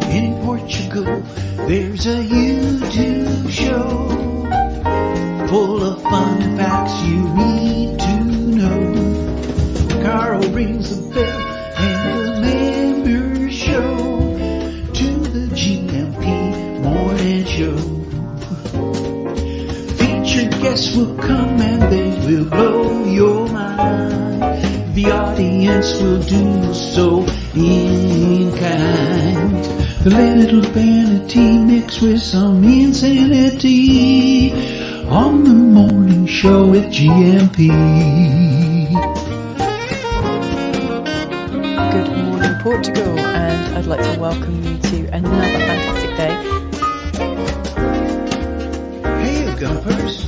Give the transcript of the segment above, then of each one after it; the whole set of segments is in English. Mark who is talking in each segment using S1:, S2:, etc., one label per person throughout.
S1: In Portugal, there's a YouTube show full of fun facts you need to know. Carl rings the bell and the members show to the GMP morning show. Featured guests will come and they will blow your mind. The audience will do so in kind. The little vanity mixed with some insanity on the morning show with GMP.
S2: Good morning, Portugal, and I'd like to welcome you to another fantastic day.
S1: Hey, Gumpers.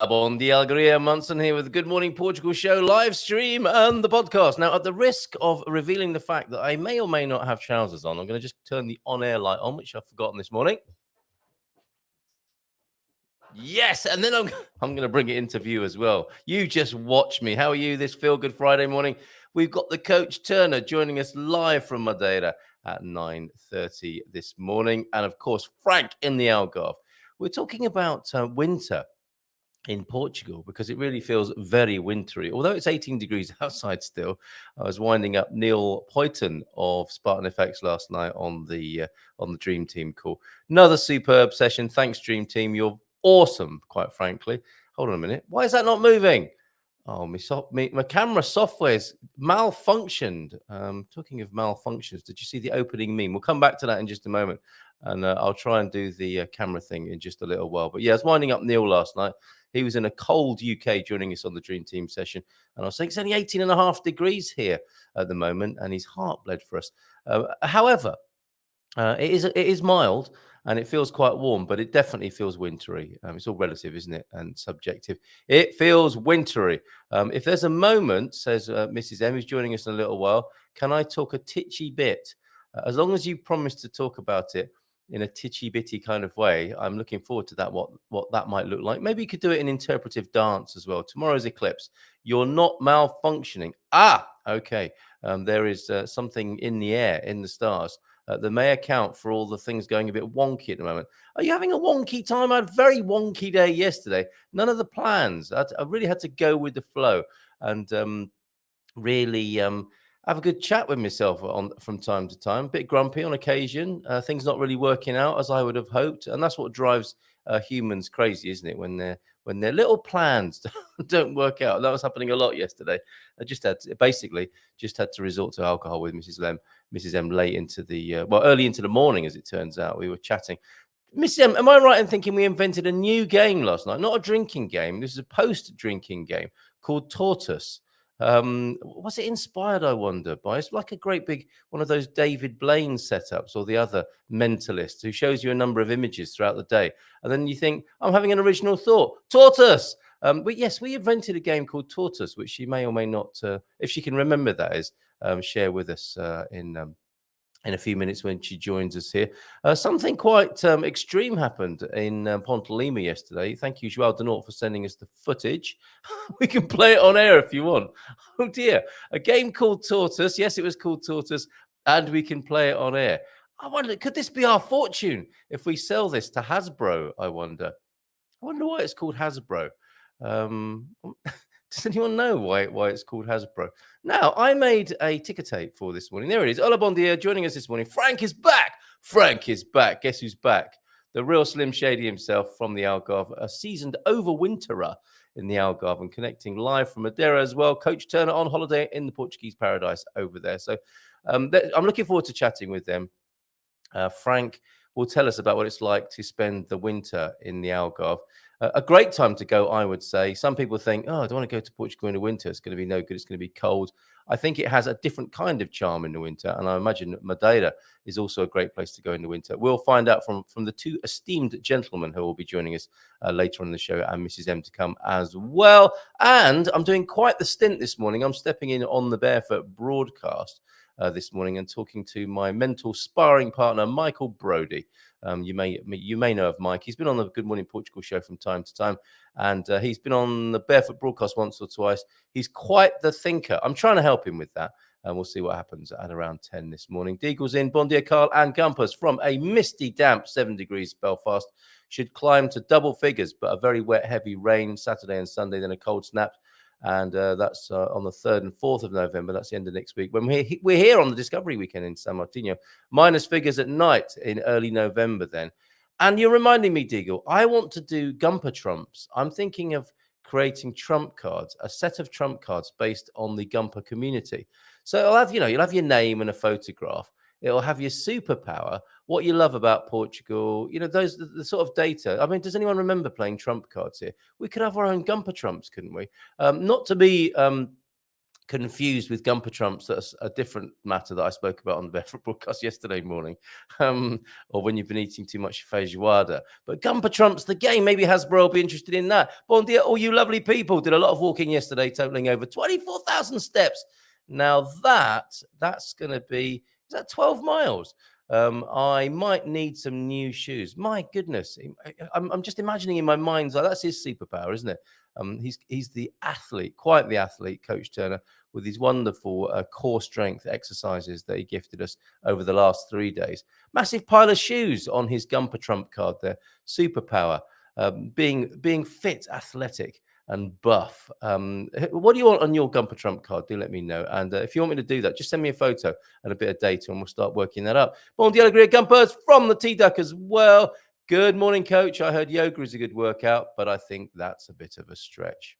S3: Bon dia, Algarve, Munson here with the Good Morning Portugal show live stream and the podcast. Now, at the risk of revealing the fact that I may or may not have trousers on, I'm going to just turn the on-air light on, which I've forgotten this morning. Yes, and then I'm going to bring it into view as well. You just watch me. How are you this Feel Good Friday morning? We've got the Coach Turner joining us live from Madeira at 9:30 this morning. And, of course, Frank in the Algarve. We're talking about winter in Portugal because it really feels very wintry. Although it's 18 degrees outside still, I was winding up Neil Poyton of Spartan FX last night on the Dream Team call. Another superb session. Thanks, Dream Team. You're awesome, quite frankly. Hold on a minute. Why is that not moving? Oh, my camera software's malfunctioned. Talking of malfunctions, did you see the opening meme? We'll come back to that in just a moment. And I'll try and do the camera thing in just a little while. But yeah, I was winding up Neil last night. He was in a cold UK joining us on the Dream Team session. And I was saying it's only 18.5 degrees here at the moment. And his heart bled for us. However, it is mild and it feels quite warm, but it definitely feels wintry. It's all relative, isn't it? And subjective. It feels wintry. If there's a moment, says Mrs. M, who's joining us in a little while, can I talk a titchy bit? As long as you promise to talk about it in a titchy-bitty kind of way, I'm looking forward to that, what that might look like. Maybe you could do it in interpretive dance as well. Tomorrow's eclipse. You're not malfunctioning. Okay. There is something in the air, in the stars, that may account for all the things going a bit wonky at the moment. Are you having a wonky time? I had a very wonky day yesterday. None of the plans. I really had to go with the flow and really have a good chat with myself from time to time. A bit grumpy on occasion. Things not really working out as I would have hoped, and that's what drives humans crazy, isn't it? When their little plans don't work out. That was happening a lot yesterday. I just had to resort to alcohol with Mrs. M late into the early into the morning, as it turns out. We were chatting. Mrs. M, am I right in thinking we invented a new game last night? Not a drinking game. This is a post-drinking game called Tortoise. Was it inspired, I wonder, by? It's like a great big one of those David Blaine setups or the other mentalist who shows you a number of images throughout the day. And then you think, I'm having an original thought. Tortoise! But yes, we invented a game called Tortoise, which she may or may not, if she can remember that is, share with us in a few minutes when she joins us here. Something quite extreme happened in Pontelima yesterday. Thank you, Joao Denort, for sending us the footage. We can play it on air if you want. Oh, dear. A game called Tortoise. Yes, it was called Tortoise, and we can play it on air. I wonder, could this be our fortune if we sell this to Hasbro, I wonder? I wonder why it's called Hasbro. Does anyone know why it's called Hasbro? Now, I made a ticker tape for this morning. There it is. Hola, bon dia. Joining us this morning. Frank is back. Frank is back. Guess who's back? The real Slim Shady himself from the Algarve, a seasoned overwinterer in the Algarve and connecting live from Madeira as well. Coach Turner on holiday in the Portuguese paradise over there. So I'm looking forward to chatting with them. Frank will tell us about what it's like to spend the winter in the Algarve. A great time to go, I would say. Some people think, oh, I don't want to go to Portugal in the winter. It's going to be no good. It's going to be cold. I think it has a different kind of charm in the winter. And I imagine Madeira is also a great place to go in the winter. We'll find out from the two esteemed gentlemen who will be joining us later on in the show, and Mrs. M to come as well. And I'm doing quite the stint this morning. I'm stepping in on the Barefoot broadcast. this morning and talking to my mental sparring partner, Michael Brodie. You may know of Mike. He's been on the Good Morning Portugal show from time to time, and he's been on the Barefoot broadcast once or twice. He's quite the thinker. I'm trying to help him with that. And we'll see what happens at around 10 this morning. Deagle's in. Bon dia, Carl and Gumpers from a misty, damp 7 degrees Belfast. Should climb to double figures, but a very wet, heavy rain Saturday and Sunday, then a cold snap. And that's on the 3rd and 4th of November. That's the end of next week. When we're here on the Discovery Weekend in San Martino. Minus figures at night in early November then. And you're reminding me, Deagle, I want to do Gumper Trumps. I'm thinking of creating trump cards, a set of trump cards based on the Gumper community. So you'll have your name and a photograph. It'll have your superpower, what you love about Portugal, those the sort of data. I mean, does anyone remember playing trump cards here? We could have our own Gumper Trumps, couldn't we? Not to be confused with Gumper Trumps. That's a different matter that I spoke about on the Barefoot broadcast yesterday morning, or when you've been eating too much feijoada. But Gumper Trumps, the game, maybe Hasbro will be interested in that. Bon dia, all you lovely people. Did a lot of walking yesterday, totaling over 24,000 steps. Now that's going to be, is that 12 miles? I might need some new shoes. My goodness. I'm just imagining in my mind's eye, that's his superpower, isn't it? He's the athlete, quite the athlete, Coach Turner, with his wonderful core strength exercises that he gifted us over the last 3 days. Massive pile of shoes on his Gumper Trump card there. Superpower, being fit, athletic, and buff. What do you want on your Gumper Trump card? Do let me know. And if you want me to do that, just send me a photo and a bit of data and we'll start working that up. Bon dia, Alegria Gumpers from the T-Duck as well. Good morning, Coach. I heard yoga is a good workout, but I think that's a bit of a stretch.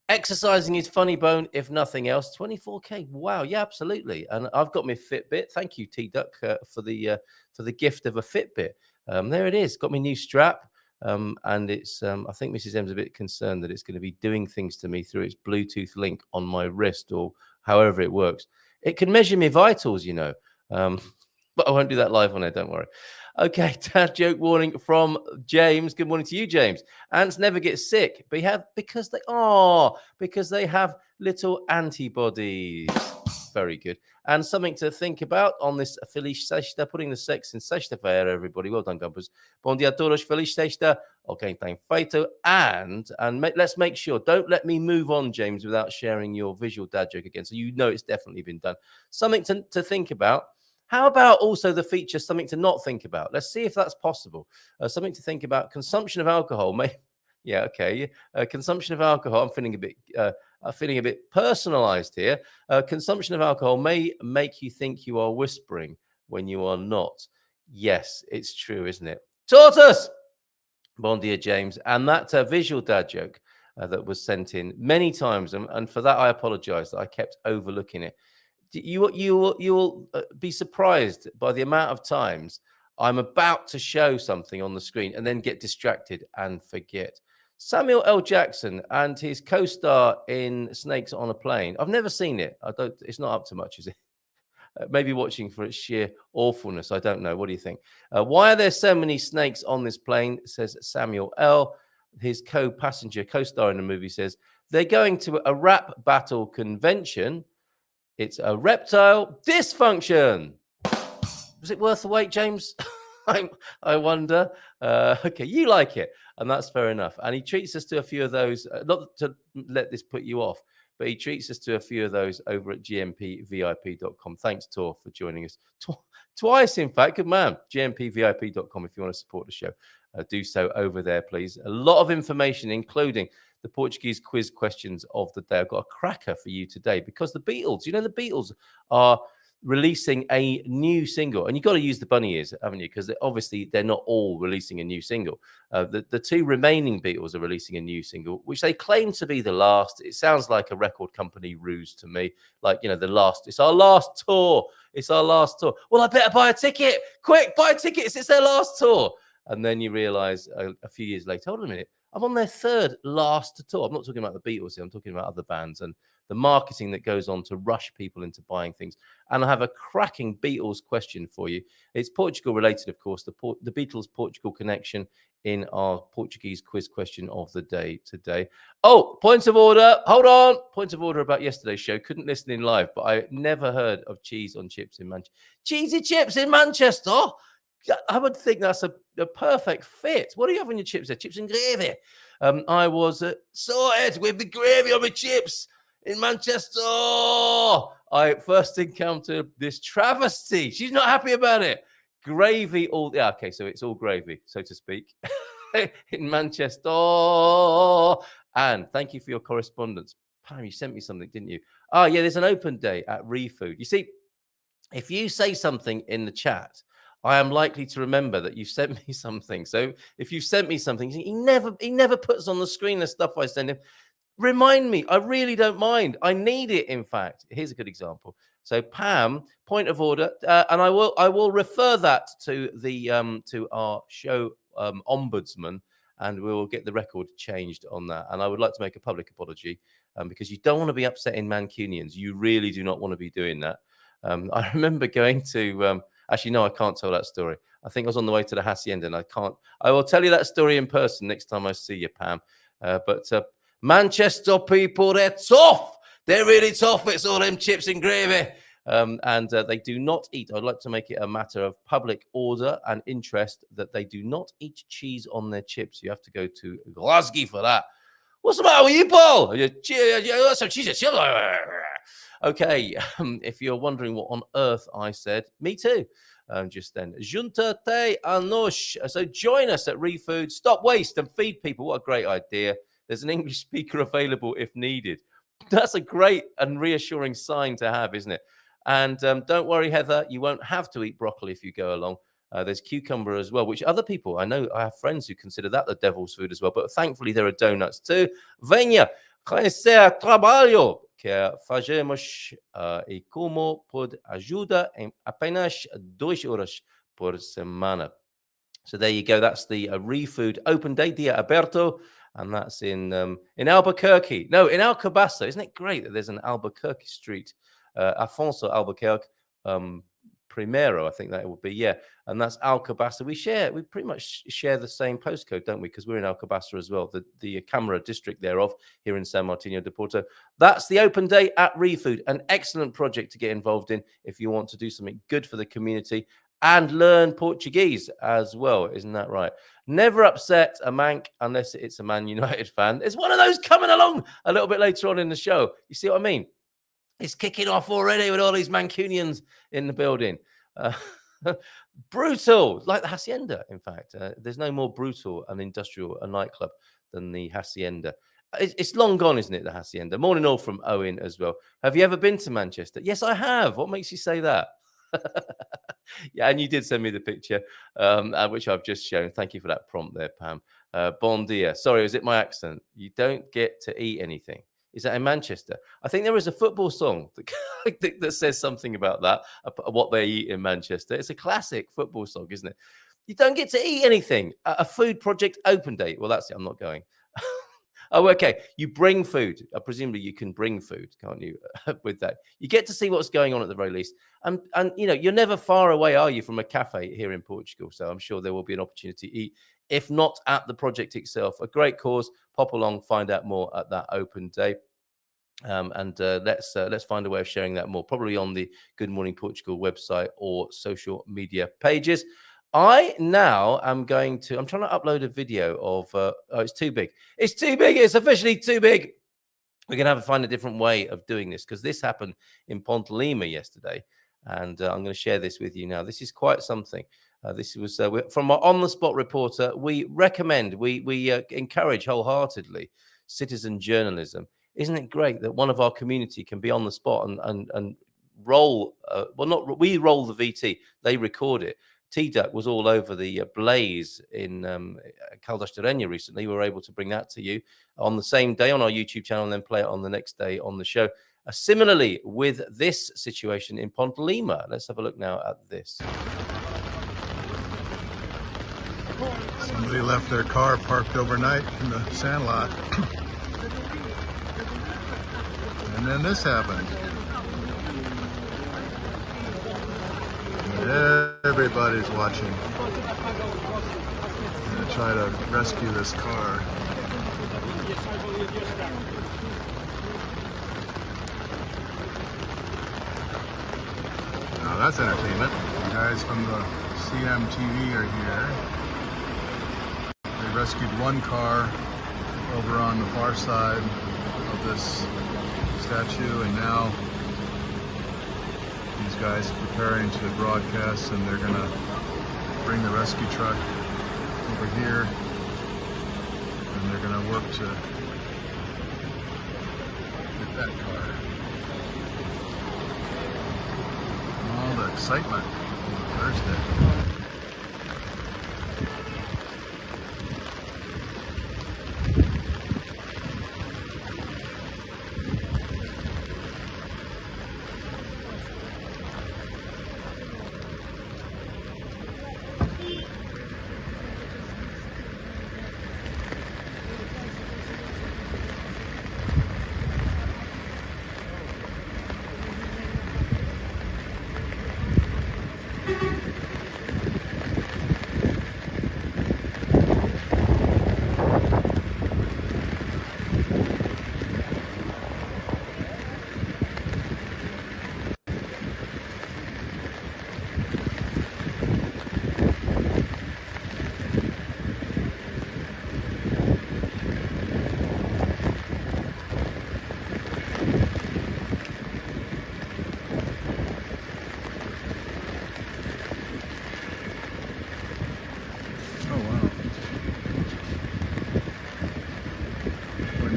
S3: Exercising is funny bone, if nothing else. 24K. Wow. Yeah, absolutely. And I've got my Fitbit. Thank you, T-Duck, for the gift of a Fitbit. There it is. Got my new strap. And it's, I think Mrs. M's a bit concerned that it's going to be doing things to me through its Bluetooth link on my wrist or however it works. It can measure my vitals, but I won't do that live on air, don't worry. Okay, dad joke warning from James. Good morning to you, James. Ants never get sick, because they have little antibodies. Very good. And something to think about on this Feliz Sexta, putting the sex in sexta-feira, everybody. Well done, Gumpers. Bom dia a todos, Feliz Sexta. Okay, time feito. And let's make sure, don't let me move on, James, without sharing your visual dad joke again. So it's definitely been done. Something to think about. How about also the feature, something to not think about? Let's see if that's possible. Something to think about. Consumption of alcohol. Yeah, okay. Consumption of alcohol. I'm feeling a bit personalized here. Consumption of alcohol may make you think you are whispering when you are not. Yes, it's true, isn't it? Tortoise! Bon dia, James. And that visual dad joke that was sent in many times, and for that I apologize that I kept overlooking it. You will be surprised by the amount of times I'm about to show something on the screen and then get distracted and forget. Samuel L. Jackson and his co-star in Snakes on a Plane. I've never seen it. It's not up to much, is it? Maybe watching for its sheer awfulness. I don't know. What do you think? Why are there so many snakes on this plane? Says Samuel L. His co-star in the movie says, they're going to a rap battle convention. It's a reptile dysfunction. Was it worth the wait, James? I wonder. Okay, you like it, and that's fair enough. And he treats us to a few of those, not to let this put you off, but he treats us to a few of those over at gmpvip.com. Thanks, Tor, for joining us. Twice, in fact. Good man. gmpvip.com if you want to support the show. Do so over there, please. A lot of information, including the Portuguese quiz questions of the day. I've got a cracker for you today because the Beatles, the Beatles are releasing a new single, and you've got to use the bunny ears, haven't you? Because obviously they're not all releasing a new single. The two remaining Beatles are releasing a new single, which they claim to be the last. It sounds like a record company ruse to me, like the last. It's our last tour. It's our last tour. Well, I better buy a ticket. Quick, buy tickets. It's their last tour. And then you realize a few years later, hold on a minute, I'm on their third last tour. I'm not talking about the Beatles here. I'm talking about other bands and the marketing that goes on to rush people into buying things. And I have a cracking Beatles question for you. It's Portugal related, of course, the Beatles-Portugal connection in our Portuguese quiz question of the day today. Oh, points of order. Hold on. Points of order about yesterday's show. Couldn't listen in live, but I never heard of cheese on chips in Manchester. Cheesy chips in Manchester? I would think that's a perfect fit. What do you have on your chips there? Chips and gravy. I was sorted with the gravy on my chips in Manchester. I first encountered this travesty. She's not happy about it. Gravy all, yeah, okay, so it's all gravy, so to speak, in Manchester. And thank you for your correspondence. Pam, you sent me something, didn't you? Oh, yeah, there's an open day at ReFood. You see, if you say something in the chat, I am likely to remember that you sent me something. So if you sent me something, he never puts on the screen the stuff I send him. Remind me. I really don't mind. I need it. In fact, here's a good example. So Pam, point of order, and I will refer that to the to our show ombudsman, and we will get the record changed on that. And I would like to make a public apology because you don't want to be upsetting Mancunians. You really do not want to be doing that. I remember going to. Actually, no, I can't tell that story. I think I was on the way to the Hacienda, and I can't. I will tell you that story in person next time I see you, Pam. But Manchester people, they're tough. They're really tough. It's all them chips and gravy. And they do not eat. I'd like to make it a matter of public order and interest that they do not eat cheese on their chips. You have to go to Glasgow for that. What's the matter with you, Paul? Some cheese and chips. Okay, if you're wondering what on earth I said, me too, just then. Junta te a nos. So join us at ReFood. Stop waste and feed people. What a great idea. There's an English speaker available if needed. That's a great and reassuring sign to have, isn't it? And don't worry, Heather, you won't have to eat broccoli if you go along. There's cucumber as well, which other people, I know I have friends who consider that the devil's food as well, but thankfully there are donuts too. Venha, conhecer trabalho que fazemos e como pode ajuda em apenas 2 horas por semana. So there you go. That's the ReFood Open Day, Dia Aberto, and that's in Albuquerque. No, in Alcobaça. Isn't it great that there's an Albuquerque street? Afonso Albuquerque Primero, I think that it would be, yeah. And that's Alcobaça. We pretty much share the same postcode, don't we? Because we're in Alcobaça as well, the Camara district thereof, here in San Martino de Porto. That's the Open Day at ReFood, an excellent project to get involved in if you want to do something good for the community and learn Portuguese as well. Isn't that right? Never upset a Manc unless it's a Man United fan. There's one of those coming along a little bit later on in the show. You see what I mean? It's kicking off already with all these Mancunians in the building. Brutal, like the Hacienda, in fact. There's no more brutal and industrial a nightclub than the Hacienda. It's long gone, isn't it, the Hacienda? Morning all from Owen as well. Have you ever been to Manchester? Yes, I have. What makes you say that? Yeah, and you did send me the picture, which I've just shown. Thank you for that prompt there, Pam. Bon dia. Sorry, was it my accent? You don't get to eat anything. Is that in Manchester? I think there is a football song that says something about that, what they eat in Manchester. It's a classic football song, isn't it? You don't get to eat anything. A food project open day. Well, that's it. I'm not going. Oh, okay. You bring food. Presumably you can bring food, can't you, with that? You get to see what's going on at the very least. And you know, you're never far away, are you, from a cafe here in Portugal? So I'm sure there will be an opportunity to eat, if not at the project itself. A great cause. Pop along, find out more at that open day. Let's find a way of sharing that more, probably on the Good Morning Portugal website or social media pages. I now am I'm trying to upload a video of, oh, it's too big. It's too big. It's officially too big. We're going to have to find a different way of doing this because this happened in Ponte Lima yesterday. And I'm going to share this with you now. This is quite something. This was from our on-the-spot reporter. We recommend, we encourage wholeheartedly citizen journalism. Isn't it great that one of our community can be on the spot and roll? We roll the VT. They record it. T-Duck was all over the blaze in Caldas de Rainha recently. We were able to bring that to you on the same day on our YouTube channel and then play it on the next day on the show. Similarly, with this situation in Ponte Lima, let's have a look now at this.
S4: Somebody left their car parked overnight in the sandlot. And then this happened. Everybody's watching. I'm gonna try to rescue this car. Now that's entertainment. The guys from the CMTV are here. They rescued one car over on the far side of this statue, and now these guys are preparing to broadcast, and they're gonna bring the rescue truck over here, and they're gonna work to get that car. All the excitement on Thursday.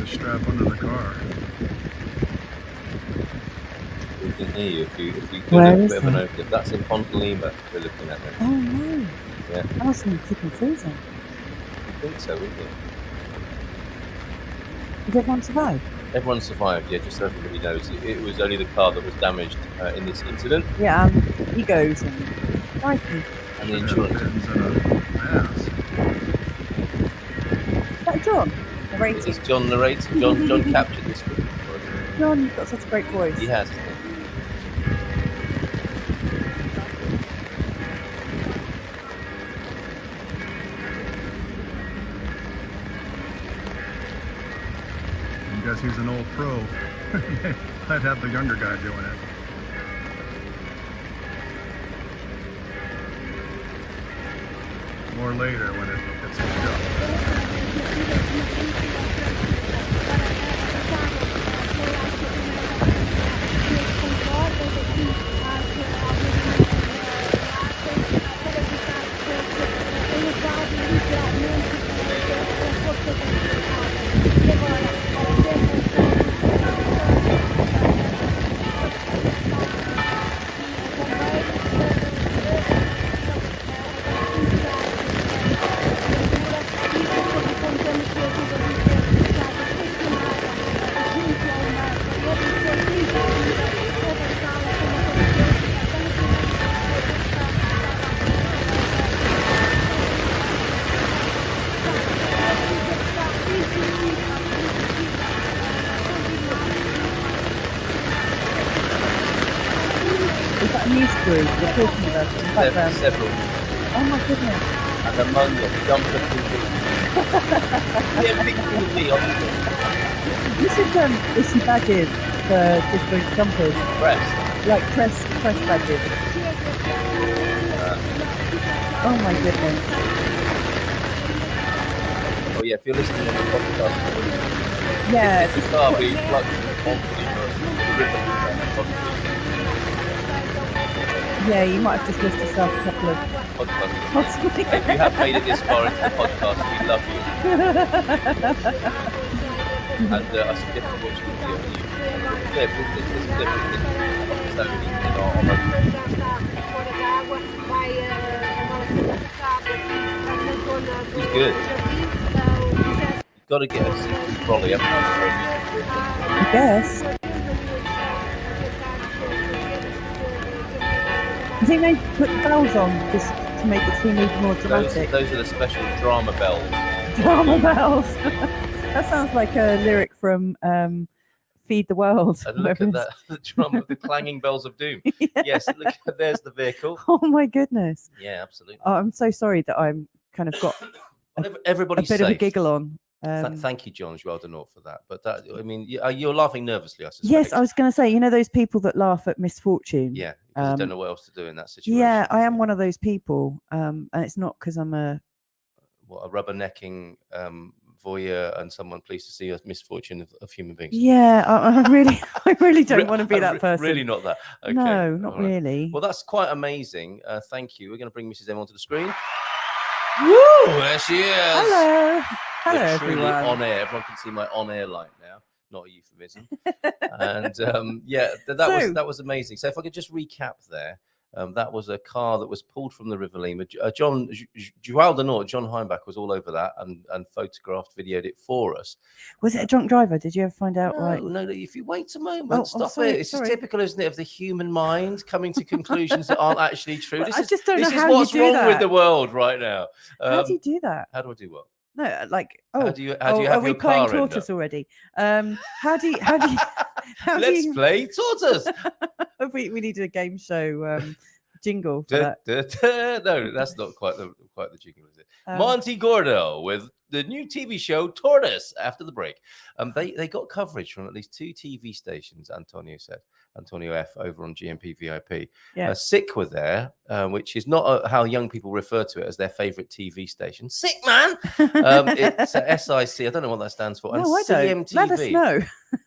S4: Strap under the car.
S3: We can hear you if you do
S2: Where
S3: a
S2: is
S3: bit of an
S2: that?
S3: open. That's in Pontalima we're looking at now.
S2: Oh no.
S3: Yeah.
S2: That must have been freaking freezing.
S3: I think so, isn't it?
S2: Did everyone survive?
S3: Everyone survived, yeah, just so everybody knows. It was only the car that was damaged in this incident.
S2: Yeah, egos and crikey.
S3: And the insurance.
S4: Is
S2: Is that John?
S3: This is John narrating. John captured this footage for us.
S2: John, you've got such a great voice.
S3: He has.
S4: I guess he's an old pro. I'd have the younger guy doing it. More later when it gets hooked up.
S2: We're talking about it in the background.
S3: Several.
S2: Oh my goodness.
S3: And among them, jumper TV. Yeah, big TV, honestly.
S2: You should issue badges for different jumpers.
S3: Press.
S2: Like press badges. Oh my goodness.
S3: Oh yeah, if you're listening on the podcast,
S2: yeah,
S3: it's a car being plugged onto the ribbon.
S2: Yeah, you might have just missed yourself a couple of
S3: podcasts. If you have made it this far into the podcast, we love you. And I suggest you watch the video on YouTube. There's a clip of this He's good. You've got to get a trolley, haven't you?
S2: I guess. I think they put bells on just to make the scene even more dramatic.
S3: Those are the special drama bells.
S2: Drama bells. That sounds like a lyric from Feed the World.
S3: And look at that, the drum, the clanging bells of doom.
S2: Yeah.
S3: Yes, look, there's the vehicle.
S2: Oh my goodness.
S3: Yeah, absolutely.
S2: Oh, I'm so sorry that I'm kind of got
S3: Everybody's
S2: a bit
S3: safe.
S2: of a giggle on.
S3: Thank you, John Joel Denort, for that. But that, I mean, you're laughing nervously, I suspect.
S2: Yes, I was going to say, you know, those people that laugh at misfortune.
S3: Yeah, because you don't know what else to do in that situation.
S2: Yeah, I am one of those people, and it's not because I'm a
S3: rubbernecking voyeur and someone pleased to see a misfortune of human beings.
S2: Yeah, I really don't want to be that person.
S3: Really not that. Okay.
S2: No, not
S3: All right.
S2: really.
S3: Well, that's quite amazing. Thank you. We're going to bring Mrs. M onto the screen. Woo! There she is.
S2: Hello. Hello,
S3: We're truly
S2: everyone.
S3: on air. Everyone can see my on-air light now. Not a euphemism. And yeah, that was amazing. So if I could just recap there. That was a car that was pulled from the River Lima. John Joel Denort, John Heimbach was all over that and photographed, videoed it for us.
S2: Was it a drunk driver? Did you ever find out?
S3: No, if you wait a moment, stop
S2: sorry,
S3: it. It's just typical, isn't it, of the human mind coming to conclusions that aren't actually true.
S2: I just don't know how
S3: what's
S2: you do
S3: wrong
S2: that.
S3: with the world right now.
S2: How do you do that?
S3: How do I do what?
S2: No, like
S3: how do you have
S2: are we
S3: your
S2: playing
S3: car end
S2: tortoise
S3: up?
S2: already? How do you
S3: Let's play tortoise.
S2: we needed a game show jingle for that.
S3: No, that's not quite the jingle, is it? Monty Gordo with the new TV show Tortoise after the break. They got coverage from at least 2 TV stations, Antonio said. Antonio F over on GMP VIP.
S2: Yeah.
S3: SICK were there, which is not how young people refer to it as their favorite TV station. Sick, man! It's SIC. I don't know what that stands for.
S2: No,
S3: and
S2: I don't.
S3: CMTV.
S2: Let us know.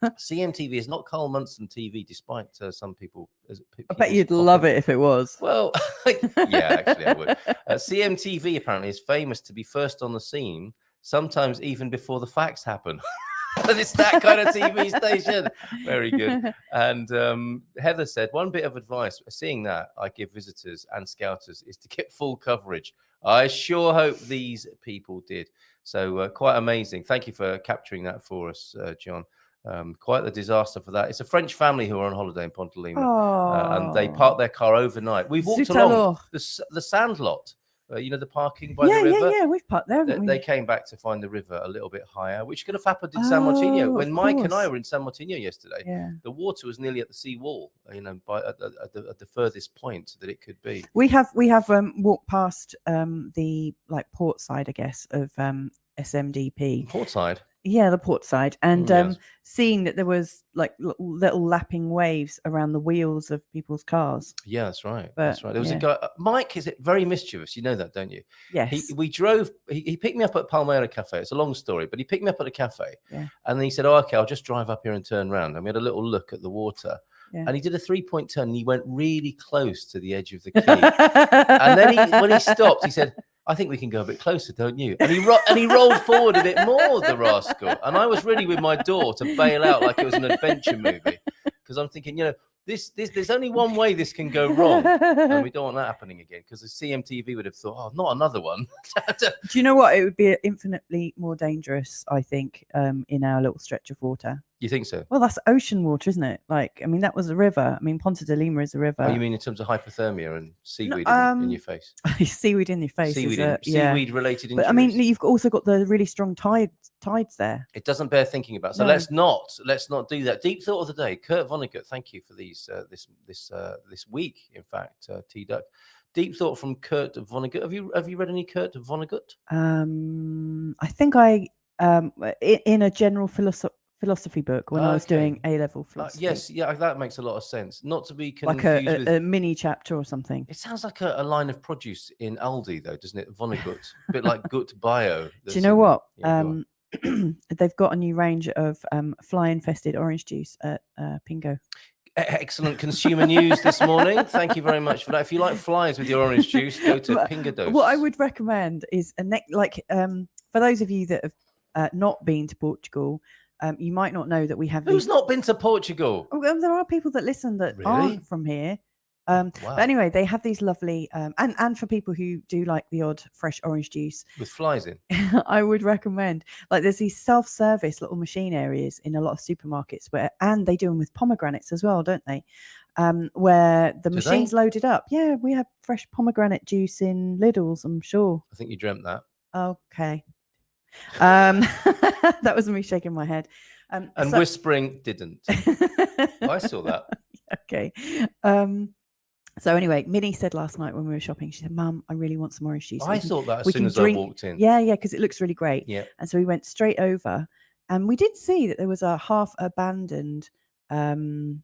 S3: CMTV is not Carl Munson TV, despite some people.
S2: I bet you'd love it if it was.
S3: Well, yeah, actually, I would. CMTV apparently is famous to be first on the scene, sometimes even before the facts happen. And it's that kind of TV station. Very good. And Heather said, one bit of advice, seeing that I give visitors and scouters, is to get full coverage. I sure hope these people did. So quite amazing. Thank you for capturing that for us, John. Quite the disaster for that. It's a French family who are on holiday in Ponte Lima, and they parked their car overnight. We've walked along the sand lot, you know, the parking by the river.
S2: Yeah, we've parked there.
S3: They came back to find the river a little bit higher, which could have happened in San Martino. When Mike and I were in San Martino yesterday, the water was nearly at the sea wall, you know, at the furthest point that it could be.
S2: We have walked past the port side, I guess, of SMDP.
S3: Port side.
S2: Yeah, the port side, and seeing that there was little lapping waves around the wheels of people's cars.
S3: Yeah, that's right. That's right. There was a guy, Mike, is it very mischievous? You know that, don't you?
S2: Yes.
S3: We drove. He picked me up at Palmera Cafe. It's a long story, but he picked me up at a cafe, and then he said, "Oh, okay, I'll just drive up here and turn around." And we had a little look at the water. Yeah. And he did a 3-point turn. And he went really close to the edge of the quay. And then when he stopped, he said, I think we can go a bit closer, don't you? And he rolled forward a bit more, the rascal. And I was ready with my door to bail out like it was an adventure movie. Because I'm thinking, you know, there's only one way this can go wrong. And we don't want that happening again. Because the CMTV would have thought, oh, not another one.
S2: Do you know what? It would be infinitely more dangerous, I think, in our little stretch of water.
S3: You think so?
S2: Well, that's ocean water, isn't it? That was a river. I mean, Ponte de Lima is a river.
S3: Oh, you mean in terms of hypothermia and seaweed in your face?
S2: Seaweed in your face.
S3: Seaweed-related injuries.
S2: But I mean, you've also got the really strong tides there.
S3: It doesn't bear thinking about. So let's not do that. Deep thought of the day. Kurt Vonnegut, thank you for these this week. In fact, T-Duck. Deep thought from Kurt Vonnegut. Have you read any Kurt Vonnegut?
S2: I think in a general philosophy book when I was doing A-level philosophy.
S3: Yes, that makes a lot of sense. Not to be confused
S2: like
S3: with
S2: a mini chapter or something.
S3: It sounds like a line of produce in Aldi, though, doesn't it? Vonnegut, a bit like Gut Bio.
S2: Do you know what? They've got a new range of fly-infested orange juice at Pingo.
S3: Excellent consumer news this morning. Thank you very much for that. If you like flies with your orange juice, go to Pingo.
S2: What I would recommend is for those of you that have not been to Portugal, you might not know that we have.
S3: Who's not been to Portugal?
S2: Well, there are people that listen that aren't from here.
S3: Wow.
S2: But anyway, they have these lovely and for people who do like the odd fresh orange juice
S3: with flies in,
S2: I would recommend there's these self-service little machine areas in a lot of supermarkets and they do them with pomegranates as well, don't they? where the
S3: Do
S2: machine's
S3: they?
S2: loaded up. Yeah, we had fresh pomegranate juice in Lidl's, I'm sure.
S3: I think you dreamt that.
S2: Okay. That was me shaking my head.
S3: And
S2: so-
S3: whispering didn't. I saw that.
S2: Okay. So anyway, Minnie said last night when we were shopping, she said, "Mum, I really want some orange juice."
S3: I thought that as
S2: we
S3: soon
S2: can
S3: as
S2: drink-
S3: I walked in.
S2: Yeah, because it looks really great.
S3: Yeah.
S2: And so we went straight over, and we did see that there was a half abandoned.
S3: Do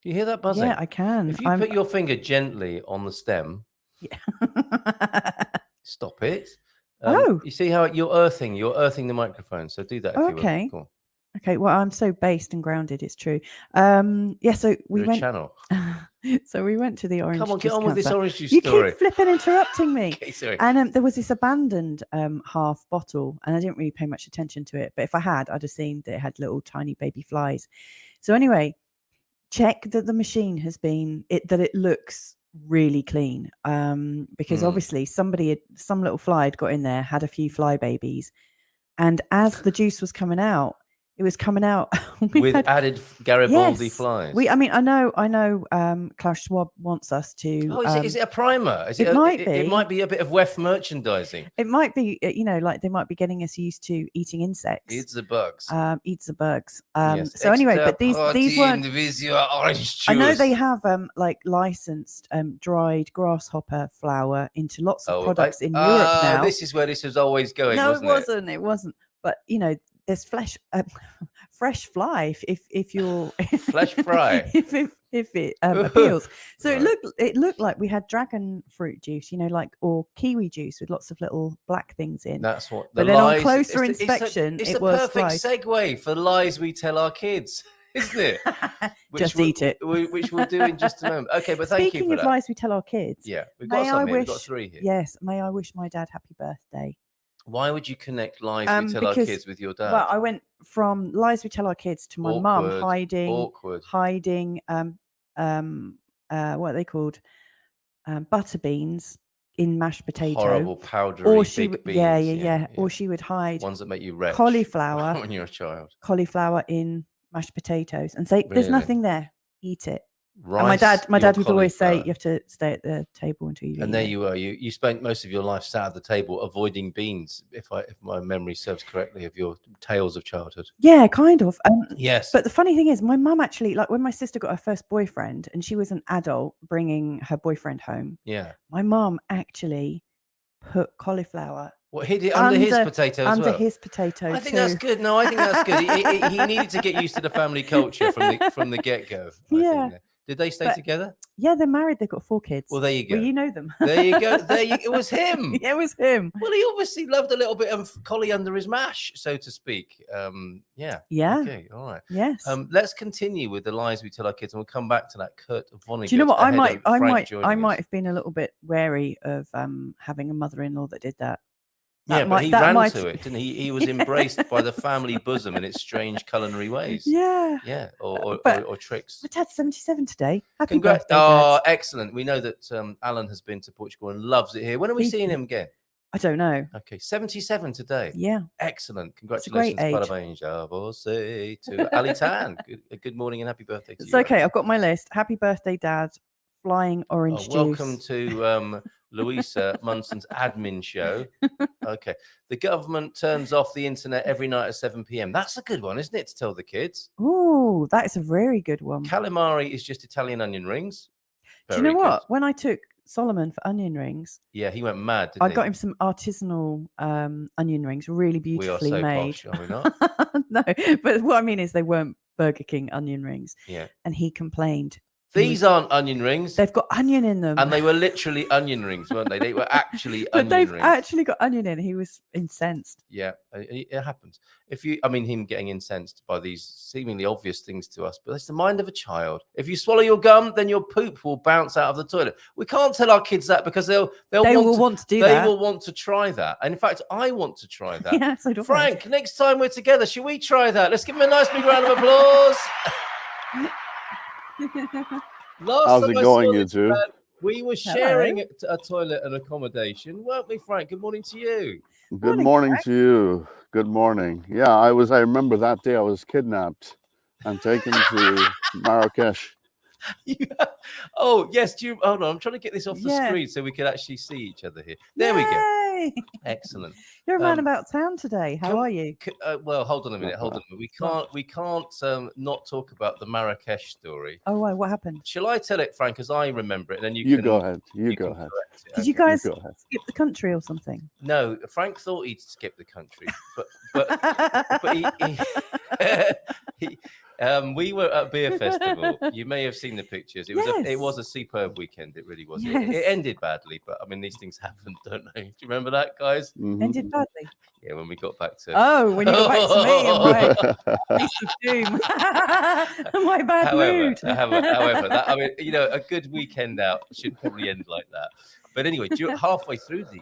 S3: you hear that buzzing?
S2: Yeah, I can.
S3: If you put your finger gently on the stem,
S2: Yeah.
S3: stop it.
S2: Oh.
S3: You see how you're earthing the microphone. So do that if you
S2: Okay.
S3: will. Cool.
S2: Okay, well, I'm so based and grounded, it's true. Yeah, so we
S3: You're a
S2: went.
S3: channel.
S2: So we went to the orange.
S3: Come on,
S2: juice
S3: get on with this
S2: counter.
S3: orange juice
S2: You
S3: story.
S2: keep flipping interrupting me.
S3: Okay, sorry.
S2: And there was this abandoned half bottle, and I didn't really pay much attention to it. But if I had, I'd have seen that it had little tiny baby flies. So anyway, check that the machine has been that it looks really clean. Because obviously some little fly had got in there, had a few fly babies, and as the juice was coming out, it was coming out
S3: with added Garibaldi
S2: Yes.
S3: flies.
S2: I know. Klaus Schwab wants us to.
S3: Oh, is it a primer? Is
S2: it might be.
S3: It might be a bit of WEF merchandising.
S2: It might be, like they might be getting us used to eating insects.
S3: Eats the bugs.
S2: Eats the bugs.
S3: Yes.
S2: So anyway,
S3: Extra
S2: but these weren't.
S3: individual orange juice.
S2: I know they have like licensed dried grasshopper flour into lots of products in Europe now.
S3: This is where this was always going.
S2: No,
S3: wasn't
S2: it wasn't. But there's fresh fly if you're
S3: Flesh fry.
S2: if it appeals. So
S3: Right.
S2: it looked like we had dragon fruit juice, or kiwi juice with lots of little black things in.
S3: That's what.
S2: But then on closer inspection,
S3: it's
S2: it
S3: the
S2: was
S3: perfect
S2: flies.
S3: segue for lies we tell our kids, isn't it?
S2: Just eat it.
S3: Which we'll do in just a moment. Okay, but thank
S2: Speaking
S3: you
S2: of
S3: for that.
S2: lies we tell our kids.
S3: Yeah, we've got
S2: may
S3: some
S2: I
S3: here. We've got
S2: wish-
S3: 3 here.
S2: Yes, may I wish my dad happy birthday.
S3: Why would you connect lies we tell our
S2: Because-
S3: kids with your dad?
S2: Well, I went from lies we tell our kids to my mum
S3: Awkward,
S2: hiding what are they called? Butter beans in mashed potato.
S3: Horrible powdery
S2: Or she
S3: big
S2: would,
S3: beans.
S2: yeah. Or she would hide
S3: Ones that make you wretch.
S2: cauliflower
S3: when you're a child.
S2: cauliflower in mashed potatoes and say, "There's
S3: Really?
S2: nothing there. Eat it."
S3: Rice,
S2: And my dad would always say,
S3: cauliflower.
S2: "You have to stay at the table until you."
S3: And
S2: eat
S3: there
S2: it."
S3: you were. You spent most of your life sat at the table avoiding beans, if my memory serves correctly, of your tales of childhood.
S2: Yeah, kind of.
S3: Yes.
S2: But the funny thing is, my mum actually, like when my sister got her first boyfriend, and she was an adult bringing her boyfriend home.
S3: Yeah.
S2: My mum actually put cauliflower
S3: What, hid it under his potato as
S2: under
S3: well?
S2: his potato.
S3: I think that's good. No, I think that's good. He needed to get used to the family culture from the get-go.
S2: Yeah.
S3: Did they stay
S2: But-
S3: together?
S2: Yeah, they're married. They've got 4 kids.
S3: Well, there you go.
S2: Well, you know them.
S3: There you go. It was him.
S2: Yeah, it was him.
S3: Well, he obviously loved a little bit of collie under his mash, so to speak. Yeah.
S2: Yeah.
S3: Okay. All right.
S2: Yes.
S3: Let's continue with the lies we tell our kids, and we'll come back to that Kurt Vonnegut.
S2: Do you know what? I
S3: ahead of Frank joining
S2: I
S3: us.
S2: might have been a little bit wary of having a mother-in-law that did that.
S3: Yeah,
S2: That
S3: but
S2: might-
S3: he
S2: that
S3: ran
S2: might-
S3: to it, didn't he? He was embraced by the family bosom in its strange culinary ways.
S2: Yeah.
S3: Yeah,
S2: But-
S3: or tricks.
S2: My dad's 77 today. Happy
S3: Congrats!
S2: birthday,
S3: Oh,
S2: Dad.
S3: excellent. We know that Alan has been to Portugal and loves it here. When are we
S2: He-
S3: seeing him again?
S2: I don't know.
S3: Okay, 77 today.
S2: Yeah.
S3: Excellent.
S2: a great
S3: Congratulations,
S2: age.
S3: parabéns a você, to Ali Tan. Good morning and happy birthday to
S2: It's
S3: you.
S2: okay.
S3: Ali.
S2: I've got my list. Happy birthday, Dad. Flying orange juice.
S3: Welcome to Louisa Munson's admin show. Okay. The government turns off the internet every night at 7 p.m. That's a good one, isn't it, to tell the kids?
S2: Oh, that is a very good one.
S3: Calamari is just Italian onion rings.
S2: Do you
S3: Very
S2: know
S3: good.
S2: what? When I took Solomon for onion rings,
S3: Yeah, he went mad, didn't
S2: I
S3: he?
S2: got him some artisanal onion rings, really
S3: We are
S2: beautifully
S3: so
S2: made.
S3: posh, are we not?
S2: No, but what I mean is they weren't Burger King onion rings.
S3: Yeah.
S2: And he complained. He
S3: These aren't onion rings.
S2: They've got onion in them.
S3: And they were literally onion rings, weren't they? They were actually
S2: but
S3: onion
S2: they've
S3: rings.
S2: actually got onion in. He was incensed.
S3: Yeah, it happens. Him getting incensed by these seemingly obvious things to us, but it's the mind of a child. If you swallow your gum, then your poop will bounce out of the toilet. We can't tell our kids that because they will
S2: want to do
S3: they
S2: that.
S3: will want to try that. And in fact, I want to try that.
S2: Yeah, so do I.
S3: Frank, next time we're together, should we try that? Let's give him a nice big round of applause. Last
S4: How's
S3: time
S4: it
S3: I
S4: going,
S3: saw
S4: you
S3: this
S4: two?
S3: man, we were
S2: Hello.
S3: sharing a toilet and accommodation, weren't we, Frank? Good morning to you.
S4: Good morning to you. Good morning. Yeah, I remember that day I was kidnapped and taken to Marrakesh.
S3: Oh, yes. Hold on. I'm trying to get this off the
S2: Yeah.
S3: screen so we can actually see each other here. There we go.
S2: Yay!
S3: Excellent.
S2: You're around about town today. How
S3: can-
S2: are you?
S3: Well, hold on a minute. Hold on. We can't not talk about the Marrakesh story.
S2: Oh, why? What happened?
S3: Shall I tell it, Frank, as I remember it, and then
S5: You
S3: can
S5: go ahead. You
S3: can
S5: go ahead.
S3: correct it,
S2: Did you
S3: okay?
S2: guys
S5: go ahead.
S2: skip the country or something?
S3: No, Frank thought he'd skip the country, but we were at Beer Festival. You may have seen the pictures. It was a superb weekend. It really was.
S2: Yes.
S3: It ended badly, but I mean these things happen, don't they? Do you remember that, guys?
S5: Mhm.
S2: Ended badly.
S3: Yeah, when we got back to
S2: When you got back to me and my piece of doom, my bad mood.
S3: However, that, I mean, a good weekend out should probably end like that. But anyway, halfway through the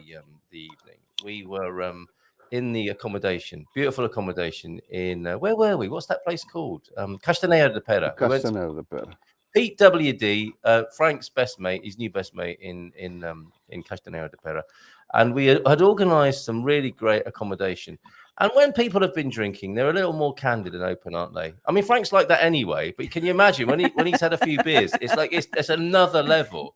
S3: evening, we were in the accommodation, beautiful accommodation in where were we? What's that place called? Castaneo de Pera.
S5: Castaneo de Pera.
S3: Pete WD, Frank's best mate, his new best mate in Castaneo de Pera, and we had organised some really great accommodation. And when people have been drinking, they're a little more candid and open, aren't they? I mean, Frank's like that anyway. But can you imagine when he's had a few beers? It's like it's another level.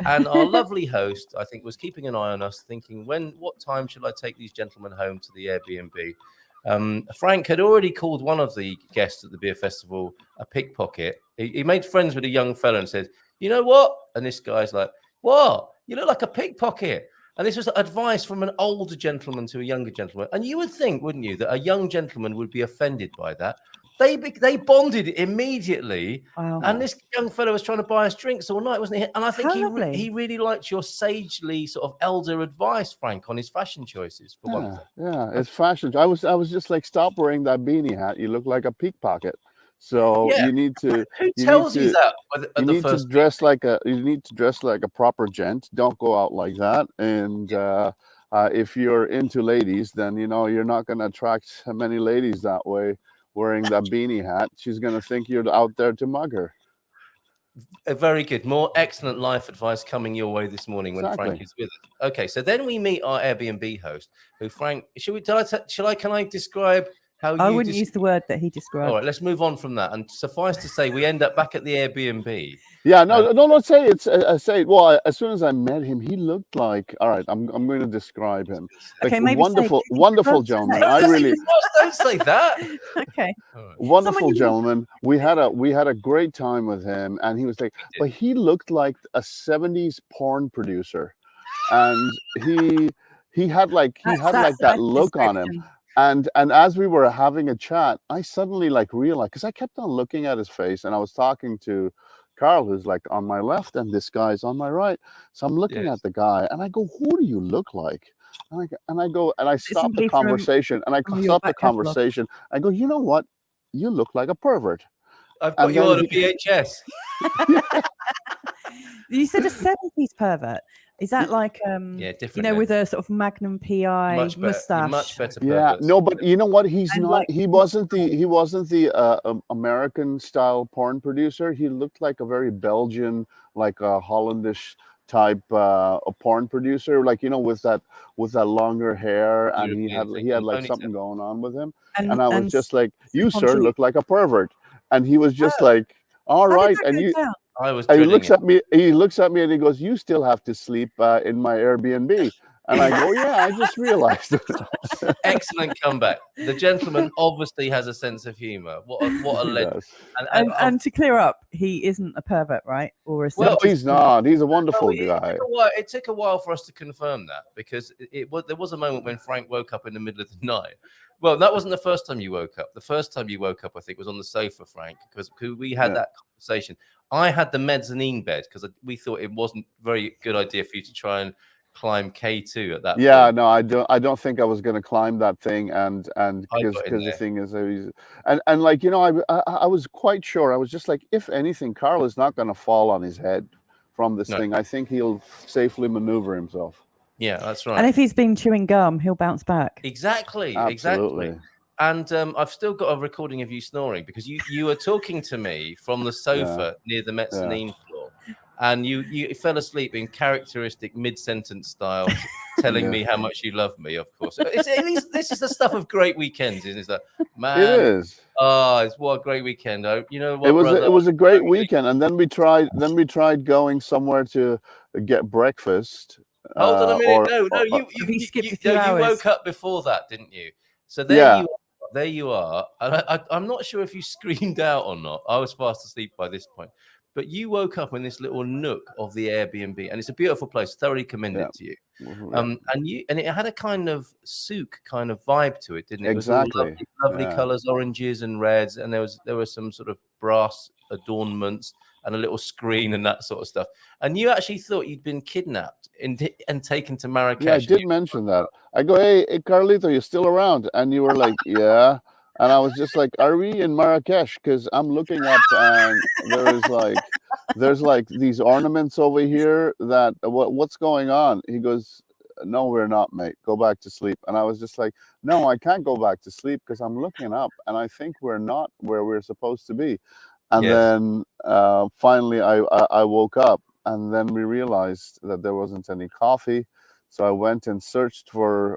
S3: And our lovely host, I think, was keeping an eye on us, thinking, what time should I take these gentlemen home to the Airbnb? Frank had already called one of the guests at the beer festival a pickpocket. He made friends with a young fella and said, "You know what?" And this guy's like, "What? You look like a pickpocket." And this was advice from an older gentleman to a younger gentleman. And you would think, wouldn't you, that a young gentleman would be offended by that? They bonded immediately.
S2: Wow.
S3: And this young fellow was trying to buy us drinks all night, wasn't he? And I think
S2: How
S3: he really liked your sagely sort of elder advice, Frank, on his fashion choices. For one thing.
S5: Yeah, it's fashion. I was just like, stop wearing that beanie hat. You look like a pickpocket. So you need to.
S3: Who tells you that?
S5: You need to dress like a proper gent. Don't go out like that. And if you're into ladies, then you're not going to attract many ladies that way. Wearing that beanie hat, she's going to think you're out there to mug her.
S3: Very good. More excellent life advice coming your way this morning when Frank is with us. Okay, so then we meet our Airbnb host, who Frank. Can I describe how
S2: I wouldn't use the word that he described.
S3: All right, let's move on from that. And suffice to say, we end up back at the Airbnb.
S5: Yeah, no. Say it's. Say it. Well, as soon as I met him, he looked like. All right, I'm going to describe him. Like,
S2: okay, maybe
S5: wonderful gentleman.
S3: Don't say that.
S2: Okay.
S3: Right.
S5: Wonderful gentleman. We had a great time with him, and he was like, but he looked like a 70s porn producer, and he had that look on him. And as we were having a chat, I suddenly realized, because I kept on looking at his face, and I was talking to Carl, who's on my left, and this guy's on my right. So I'm looking at the guy, and I go, "Who do you look like?" And I stop the conversation, I go, "You know what? You look like a pervert."
S3: I've got you on a VHS.
S2: You said a 70s pervert. Is that like different? With a sort of Magnum PI mustache?
S3: Much better.
S5: Yeah, no, but you know what? He's not. He wasn't the American style porn producer. He looked like a very Belgian, like a Hollandish type a porn producer, with that longer hair, and he had like something going on with him. And I was just like, "You sir look like a pervert," and he was just like, "All right," and you. And he looks at me. He looks at me and he goes, "You still have to sleep in my Airbnb." And I go, "Yeah, I just realized."
S3: Excellent comeback. The gentleman obviously has a sense of humor. What a legend.
S2: And to clear up, he isn't a pervert, right? Or
S5: well, he's not. He's a wonderful guy.
S3: It took a while for us to confirm that, because there was a moment when Frank woke up in the middle of the night. Well, that wasn't the first time you woke up. The first time you woke up, I think, was on the sofa, Frank, because we had that conversation. I had the mezzanine bed because we thought it wasn't a very good idea for you to try and climb K2 at that point.
S5: No, I don't think I was going to climb that thing, and because the thing is, and I was quite sure. I was just like, if anything, Carl is not going to fall on his head from this thing. I think he'll safely maneuver himself.
S3: Yeah, that's right.
S2: And if he's been chewing gum, he'll bounce back.
S3: Exactly.
S5: Absolutely.
S3: And I've still got a recording of you snoring, because you were talking to me from the sofa near the mezzanine floor, and you fell asleep in characteristic mid-sentence style. telling me how much you love me, of course. At least this is the stuff of great weekends, isn't it? It's like,
S5: It
S3: man,
S5: is.
S3: it's what a great weekend. You know what,
S5: It was
S3: brother?
S5: it was a great weekend, and then we tried going somewhere to get breakfast.
S3: Hold on a minute. No,
S2: you skipped a
S3: you,
S2: few
S3: no, you
S2: hours.
S3: woke up before that, didn't you? So
S5: Yeah.
S3: there you are. And I'm not sure if you screamed out or not. I was fast asleep by this point. But you woke up in this little nook of the Airbnb, and it's a beautiful place. Thoroughly commend it to you. And it had a kind of souk kind of vibe to it, didn't it?
S5: Exactly.
S3: It was all lovely colours, oranges and reds, and there were some sort of brass adornments and a little screen and that sort of stuff. And you actually thought you'd been kidnapped and taken to Marrakesh.
S5: Yeah, I did mention that. I go, hey, Carlito, you still around? And you were like, yeah. And I was just like, are we in Marrakesh? Because I'm looking up and there's like these ornaments over here that what's going on? He goes, no, we're not, mate. Go back to sleep. And I was just like, no, I can't go back to sleep because I'm looking up and I think we're not where we're supposed to be. And then finally I woke up, and then we realized that there wasn't any coffee. So I went and searched for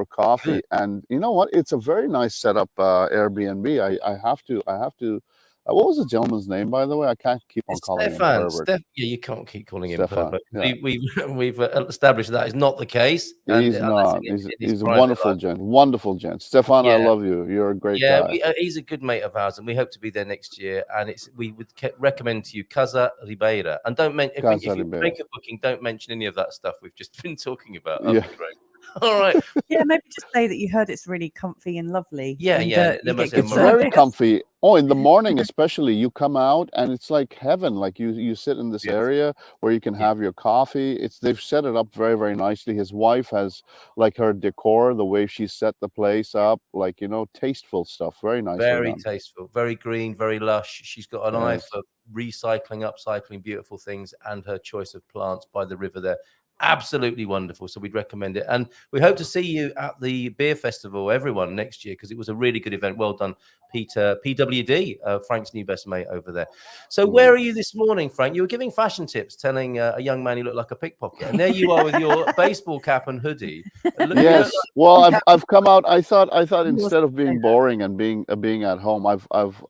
S5: coffee, and you know what? It's a very nice setup, Airbnb. I have to. What was the gentleman's name, by the way? I can't keep on calling him pervert.
S3: Yeah, you can't keep calling him
S5: Stefan,
S3: pervert.
S5: yeah.
S3: We've established that is not the case.
S5: He's not. He's a wonderful gent. Wonderful gent. Stefan, I love you. You're a great guy.
S3: He's a good mate of ours, and we hope to be there next year. And we would recommend to you Casa Ribeira. And don't mention if you make a booking, don't mention any of that stuff we've just been talking about. That'd be great. All right.
S2: Yeah, maybe just say that you heard it's really comfy and lovely.
S5: It's very comfy. Oh, in the morning especially, you come out and it's like heaven. Like you sit in this area where you can have your coffee. They've set it up very, very nicely. His wife has like her decor, the way she set the place up, like, you know, tasteful stuff. Very nice.
S3: Very tasteful, very green, very lush. She's got an eye for recycling, upcycling beautiful things, and her choice of plants by the river there. Absolutely wonderful. So we'd recommend it. And we hope to see you at the beer festival, everyone, next year, because it was a really good event. Well done, Peter, PWD, Frank's new best mate over there. So where are you this morning, Frank? You were giving fashion tips, telling a young man you looked like a pickpocket. And there you are with your baseball cap and hoodie.
S5: Yes. Well, I've come out. I thought instead of being boring and being at home, I've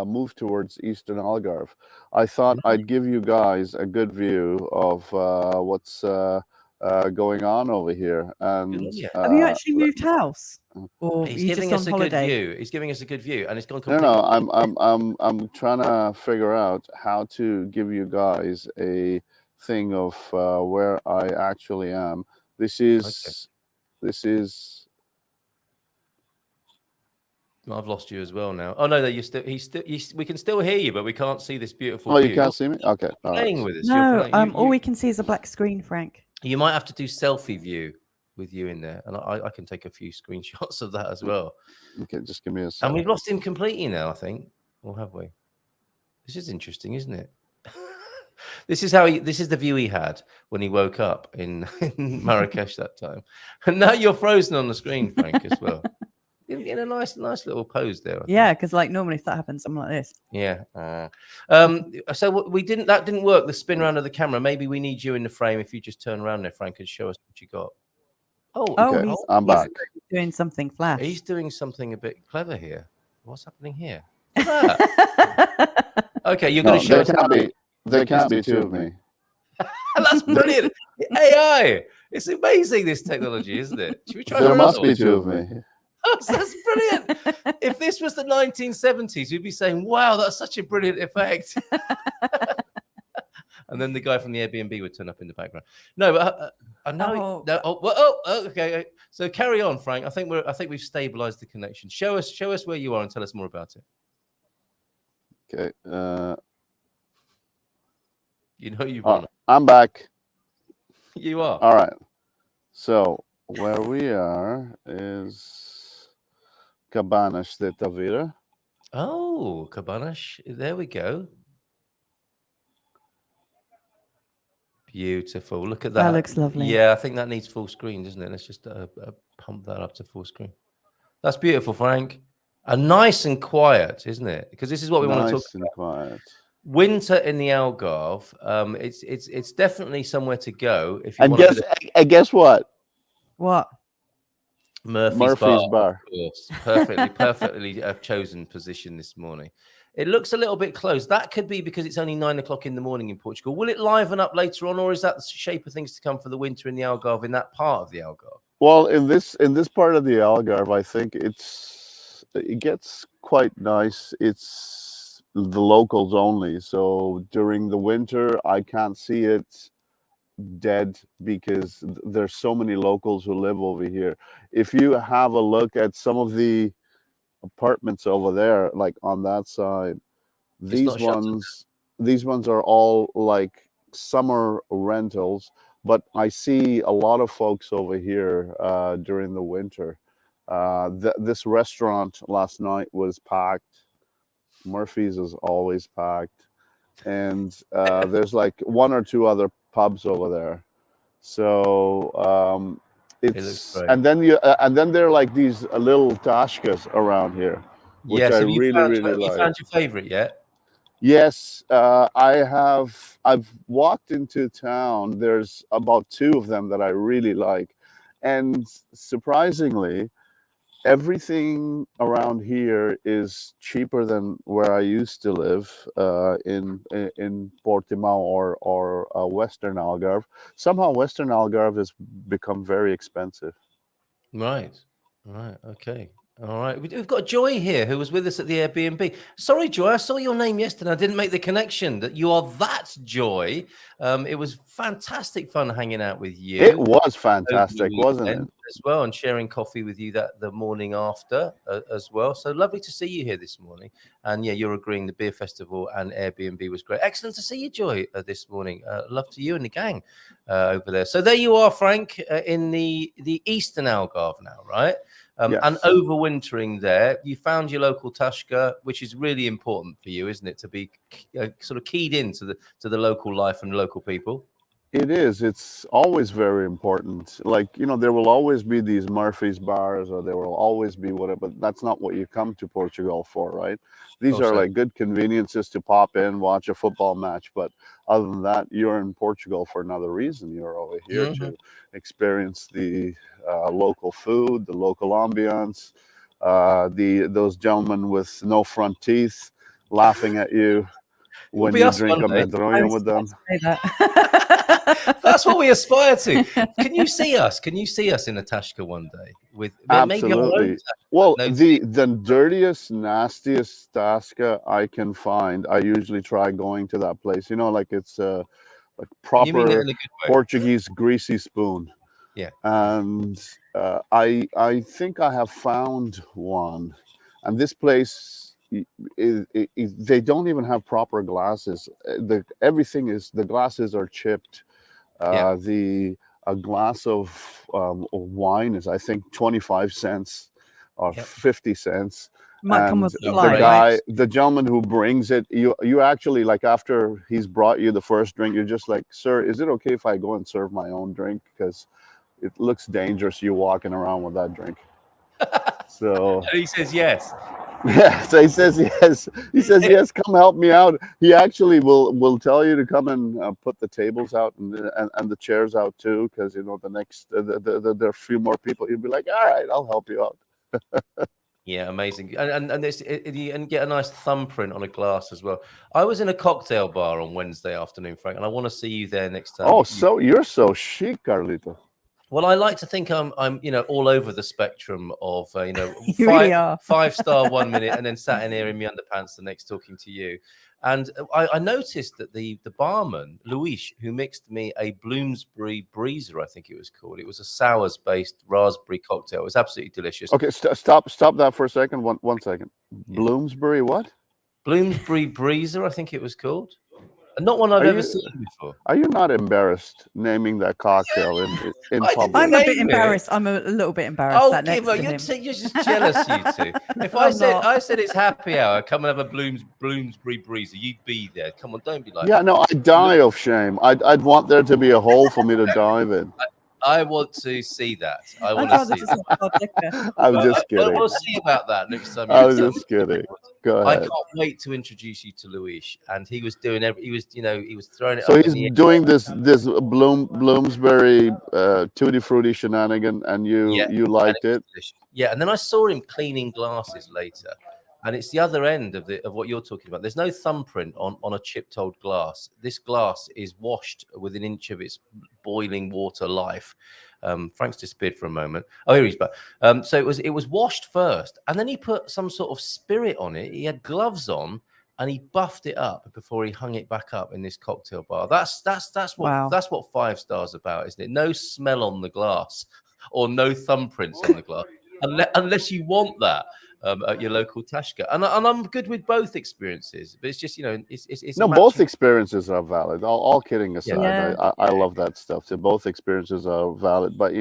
S5: moved towards Eastern Algarve. I thought I'd give you guys a good view of what's going on over here. And
S2: have you actually moved house, or
S3: he's giving us a good view? He's giving us a good view, and it's gone completely.
S5: No, I'm trying to figure out how to give you guys a thing of where I actually am. This is.
S3: I've lost you as well now. Oh no, we can still hear you, but we can't see this beautiful.
S5: Oh, you can't see me? Okay.
S3: All playing with us.
S2: No, all we can see is a black screen, Frank.
S3: You might have to do selfie view with you in there, and I can take a few screenshots of that as well.
S5: Okay, just give me a second.
S3: And we've lost him completely now, I think, or have we? This is interesting, isn't it? This is the view he had when he woke up in Marrakesh that time, and now you're frozen on the screen, Frank, as well. In a nice little pose there.
S2: Yeah, because like normally if that happens, I'm like this.
S3: Yeah. So that didn't work. The spin around of the camera. Maybe we need you in the frame. If you just turn around there, Frank, and show us what you got.
S5: Okay. I'm back.
S2: He's doing something flash.
S3: He's doing something a bit clever here. What's happening here? Okay, you're going to show us.
S5: There can't be two of me.
S3: That's brilliant. AI. It's amazing, this technology, isn't it? Should we try?
S5: There must be two of me.
S3: Oh, that's brilliant. If this was the 1970s, we'd be saying, wow, that's such a brilliant effect. And then the guy from the Airbnb would turn up in the background. No, but okay. So carry on, Frank. I think we've stabilized the connection. Show us where you are and tell us more about it.
S5: Okay.
S3: You know you've won.
S5: I'm back.
S3: You are.
S5: All right. So where we are is Cabanas de Tavira.
S3: Oh, Cabanas. There we go. Beautiful. Look at that.
S2: That looks lovely.
S3: Yeah, I think that needs full screen, doesn't it? Let's just pump that up to full screen. That's beautiful, Frank. And nice and quiet, isn't it? Because this is what we want to talk about. Nice and
S5: quiet.
S3: Winter in the Algarve. It's definitely somewhere to go. If you
S5: and guess what?
S2: What?
S3: Murphy's Bar,
S5: Bar.
S3: of course. Perfectly chosen position this morning. It looks a little bit closed. That could be because it's only 9 o'clock in the morning in Portugal. Will it liven up later on, or is that the shape of things to come for the winter in the Algarve, in that part of the Algarve?
S5: Well, in this part of the Algarve, I think it gets quite nice. It's the locals only. So during the winter, I can't see it dead because there's so many locals who live over here. If you have a look at some of the apartments over there, like on that side, these ones are all like summer rentals, but I see a lot of folks over here during the winter. This restaurant last night was packed. Murphy's is always packed, and there's like one or two other pubs over there. So it's and then there are like these little tashkas around here, which I really like.
S3: Have you found your favorite yet?
S5: Yes, I've walked into town. There's about 2 of them that I really like, and surprisingly, everything around here is cheaper than where I used to live in Portimao or Western Algarve. Somehow Western Algarve has become very expensive.
S3: Right. Okay. All right. We've got Joy here who was with us at the Airbnb. Sorry, Joy, I saw your name yesterday. I didn't make the connection that you are that Joy. It was fantastic fun hanging out with you.
S5: It was fantastic, wasn't it?
S3: As well, and sharing coffee with you the morning after as well. So lovely to see you here this morning. And yeah, you're agreeing the beer festival and Airbnb was great. Excellent to see you, Joy, this morning. Love to you and the gang over there. So there you are, Frank, in the Eastern Algarve now, right?
S5: Yes.
S3: And overwintering there, you found your local tashka, which is really important for you, isn't it? To be sort of keyed into the local life and local people.
S5: It is. It's always very important. Like, there will always be these Murphy's bars, or there will always be whatever, but that's not what you come to Portugal for, right? These are like good conveniences to pop in, watch a football match. But other than that, you're in Portugal for another reason. You're over here to experience the local food, the local ambiance, those gentlemen with no front teeth laughing at you when you drink a medronho with them.
S3: That's what we aspire to. Can you see us? Can you see us in a tashka one day? With
S5: absolutely.
S3: Maybe
S5: well, the dirtiest, nastiest tashka I can find, I usually try going to that place. Like it's like proper Portuguese greasy spoon.
S3: Yeah.
S5: And I think I have found one, and this place. They don't even have proper glasses. The glasses are chipped. A glass of wine is, I think, 25 cents or 50 cents.
S2: Might come with
S5: the gentleman who brings it, you actually, like, after he's brought you the first drink, you're just like, sir, is it okay if I go and serve my own drink? Because it looks dangerous you walking around with that drink. So
S3: and he says yes.
S5: Yeah, so he says yes. He says yes. Come help me out. He actually will tell you to come and put the tables out and the chairs out too, because there are a few more people. You'll be like, all right, I'll help you out.
S3: Yeah, amazing, and get a nice thumbprint on a glass as well. I was in a cocktail bar on Wednesday afternoon, Frank, and I want to see you there next time.
S5: Oh, so you're so chic, Carlito.
S3: Well, I like to think I'm all over the spectrum of five-star 1 minute and then sat in here in my underpants the next talking to you. And I noticed that the barman, Luis, who mixed me a Bloomsbury Breezer, I think it was called. It was a sours-based raspberry cocktail. It was absolutely delicious.
S5: Okay, stop that for a second. One second. Bloomsbury what?
S3: Bloomsbury Breezer, I think it was called. Not one I've ever seen before.
S5: Are you not embarrassed naming that cocktail in public?
S2: I'm a bit embarrassed. I'm a little bit embarrassed.
S3: Oh, you're just jealous, you two. If I said it's happy hour, come and have a Bloomsbury Breezer, you'd be there. Come on, don't be like that.
S5: No, I'd die of shame. I'd want there to be a hole for me to dive in.
S3: I want to see that. I want
S2: I'd
S3: to
S2: rather
S3: see
S2: just
S3: that.
S2: have a hard liquor.
S5: I'm just
S3: Well,
S5: kidding.
S3: we'll see about that next time.
S5: I was
S3: you
S5: just kidding. Go
S3: I
S5: ahead.
S3: can't wait to introduce you to Luis, and he was doing he was throwing it
S5: So
S3: up
S5: he's
S3: in the air.
S5: doing this Bloomsbury tutti frutti shenanigan, and you liked it.
S3: Yeah, and then I saw him cleaning glasses later, and it's the other end of what you're talking about. There's no thumbprint on a chipped old glass. This glass is washed with an inch of its boiling water life. Frank's disappeared for a moment. Oh, here he's back. So it was washed first, and then he put some sort of spirit on it. He had gloves on, and he buffed it up before he hung it back up in this cocktail bar. That's what 5 stars about, isn't it? No smell on the glass, or no thumbprints on the glass, unless you want that. At your local Tashka, and I'm good with both experiences, but it's just it's
S5: no, both experiences are valid. All kidding aside,
S2: Yeah.
S5: I love that stuff. So both experiences are valid, but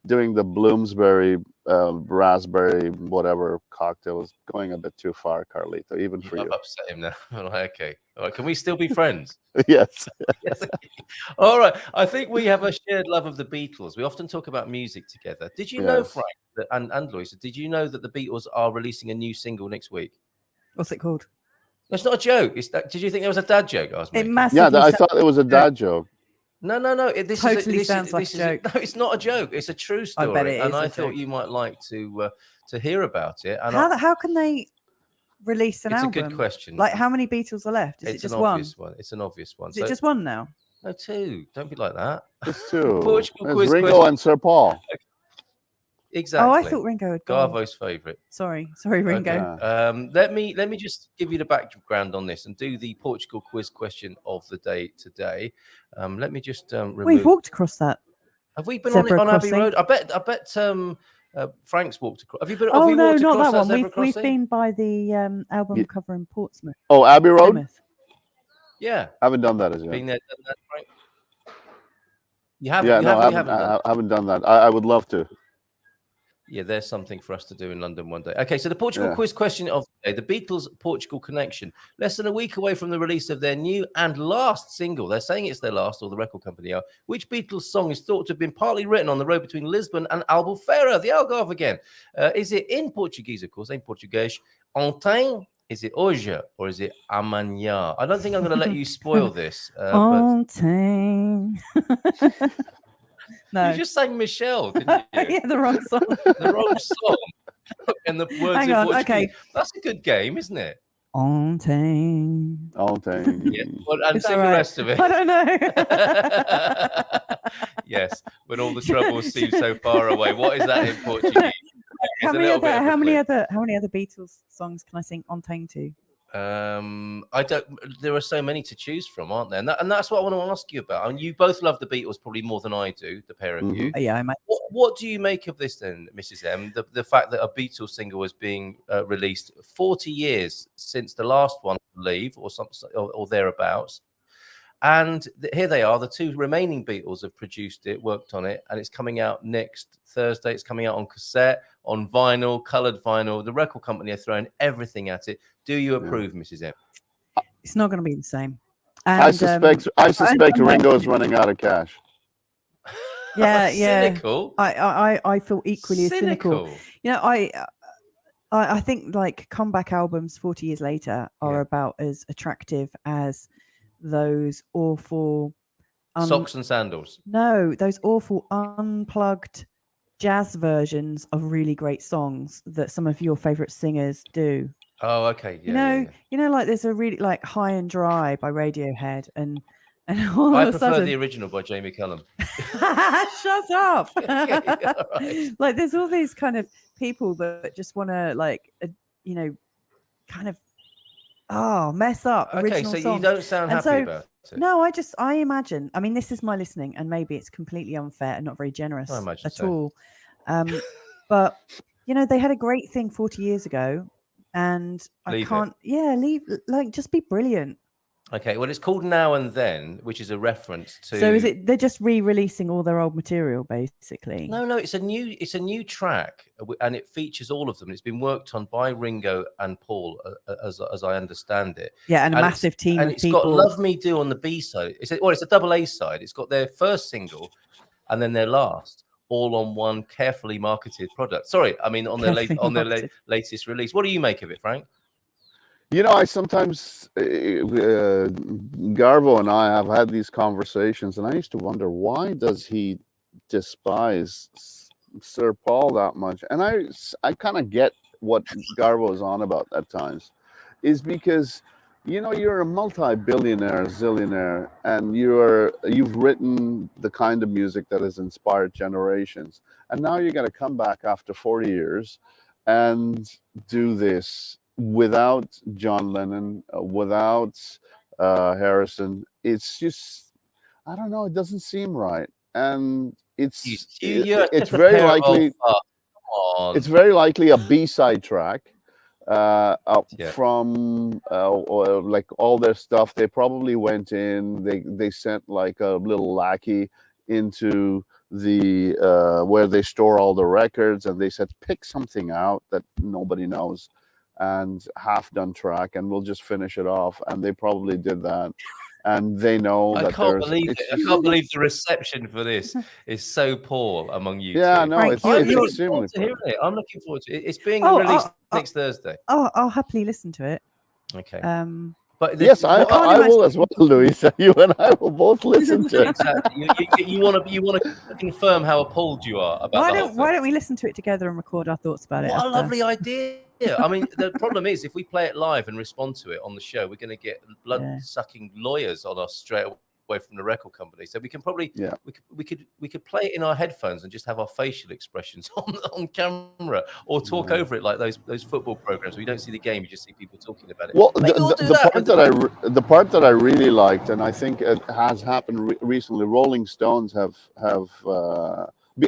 S5: doing the Bloomsbury raspberry whatever cocktail is going a bit too far, Carlito, even for you.
S3: I've upset him now. Okay, all right. Can we still be friends?
S5: Yes.
S3: Yes. All right. I think we have a shared love of the Beatles. We often talk about music together. Did you know, Frank, and Louisa, did you know that the Beatles are releasing a new single next week?
S2: What's it called?
S3: It's not a joke. Did you think it was a dad joke? I was
S2: It
S3: making?
S2: massively
S5: I thought it was a dad joke.
S3: No. This
S2: Totally sounds like a joke.
S3: No, it's not a joke. It's a true story.
S2: I bet it is
S3: and I
S2: a
S3: thought
S2: joke.
S3: you might like to hear about it. And
S2: How can they release an album?
S3: It's a good question.
S2: Like, how many Beatles are left? Is
S3: It's
S2: it just
S3: an
S2: one?
S3: obvious one. It's an obvious one.
S2: Is it just one now?
S3: No, 2. Don't be like that.
S5: It's 2.
S3: Portugal
S5: It's
S3: quiz
S5: Ringo
S3: question.
S5: and Sir Paul.
S3: Exactly.
S2: Oh, I thought Ringo had gone.
S3: Garvo's favourite.
S2: Sorry, Ringo.
S3: Okay. Let me just give you the background on this and do the Portugal quiz question of the day today. Let me just remove.
S2: We've walked across that.
S3: Have we been
S2: zebra
S3: on Abbey
S2: crossing.
S3: Road? I bet Frank's walked across. Have you been?
S2: Oh
S3: have you
S2: no,
S3: walked
S2: not
S3: across
S2: that one.
S3: zebra
S2: We've
S3: crossing?
S2: been by the album cover in Portsmouth.
S5: Oh, Abbey Road.
S2: Plymouth.
S3: Yeah,
S5: I haven't done that as yet.
S3: been there, done that, Frank. You haven't.
S5: Yeah,
S3: you
S5: no,
S3: haven't done
S5: I haven't done that. I would love to.
S3: Yeah, there's something for us to do in London one day. Okay, so the Portugal quiz question of the day, the Beatles' Portugal connection. Less than a week away from the release of their new and last single. They're saying it's their last, or the record company are. Which Beatles song is thought to have been partly written on the road between Lisbon and Albufeira, the Algarve again? Is it in Portuguese, of course, in Português? Ontem? Is it hoje? Or is it amanhã? I don't think I'm going to let you spoil this.
S2: Ontem. No.
S3: You just sang Michelle, didn't you?
S2: Yeah, the wrong song.
S3: The wrong song. And the words
S2: Hang
S3: in
S2: on,
S3: Portuguese.
S2: okay.
S3: That's a good game, isn't it?
S2: Ontem.
S5: Ontem.
S3: Yeah. Well, and
S2: Is that
S3: sing the
S2: right?
S3: rest of it.
S2: I don't know.
S3: Yes, when all the troubles seem so far away. What is that in Portuguese?
S2: How many other Beatles songs can I sing Ontem to?
S3: I don't. There are so many to choose from, aren't there? And that's what I want to ask you about. I mean, you both love the Beatles probably more than I do, the pair of you.
S2: Oh, yeah, I might.
S3: What do you make of this then, Mrs. M? The fact that a Beatles single was being released 40 years since the last one, I believe, or thereabouts. And here they are. The 2 remaining Beatles have produced it, worked on it, and it's coming out next Thursday. It's coming out on cassette, on vinyl, coloured vinyl. The record company are throwing everything at it. Do you approve, Mrs. M?
S2: It's not going to be the same. And,
S5: I suspect Ringo is running out of cash.
S2: Yeah,
S3: Cynical.
S2: I feel equally as cynical. You know, I think like comeback albums 40 years later are about as attractive as those awful
S3: Socks and Sandals.
S2: No, those awful unplugged jazz versions of really great songs that some of your favorite singers do.
S3: Oh, okay.
S2: Yeah, you know, like there's a really like High and Dry by Radiohead, and all
S3: I
S2: of a
S3: prefer
S2: sudden,
S3: the original by Jamie Cullum.
S2: shut up.
S3: Right.
S2: Like there's all these kind of people that just want to like, you know, kind of mess up original
S3: so
S2: songs.
S3: you don't sound happy about it.
S2: No, I imagine. I mean, this is my listening, and maybe it's completely unfair and not very generous at all. But you know, they had a great thing 40 years ago, and just be brilliant.
S3: Okay, well, it's called Now and Then, which is a reference to.
S2: So is it? They're just re-releasing all their old material, basically.
S3: No, it's a new track, and it features all of them. It's been worked on by Ringo and Paul, as I understand it.
S2: Yeah, and a massive team of people.
S3: And it's got "Love Me Do" on the B side. It's a double A side. It's got their first single, and then their last, all on one carefully marketed product. Sorry, I mean on their latest release. What do you make of it, Frank?
S5: You know, I sometimes, Garbo and I have had these conversations, and I used to wonder, why does he despise Sir Paul that much? And I kind of get what Garbo is on about at times, is because, you know, you're a multi-billionaire, zillionaire, and you've written the kind of music that has inspired generations. And now you're going to come back after 40 years and do this without John Lennon, without Harrison. It's just, I don't know, it doesn't seem right. And it's very likely it's very likely a B-side track. From like all their stuff. They probably went in, they sent like a little lackey into the where they store all the records, and they said, pick something out that nobody knows and half done track, and we'll just finish it off. And they probably did that. And they know that
S3: I can't believe the reception for this is so poor among you.
S5: Yeah,
S3: two.
S5: no,
S2: Frank,
S5: it's
S3: I'm
S5: extremely
S3: looking forward to it. It's being released next Thursday.
S2: I'll happily listen to it.
S3: Okay.
S2: But
S5: yes, I will as well, Louisa. You and I will both listen to it.
S3: Exactly. You want to confirm how appalled you are about
S2: why don't we listen to it together and record our thoughts about it?
S3: What a lovely idea. I mean, the problem is, if we play it live and respond to it on the show, we're going to get blood-sucking lawyers on us straight away from the record company. So we can probably we could play it in our headphones and just have our facial expressions on camera, or talk over it like those football programs where you don't see the game, you just see people talking about it.
S5: Well, the part that I really liked, and I think it has happened recently, Rolling Stones have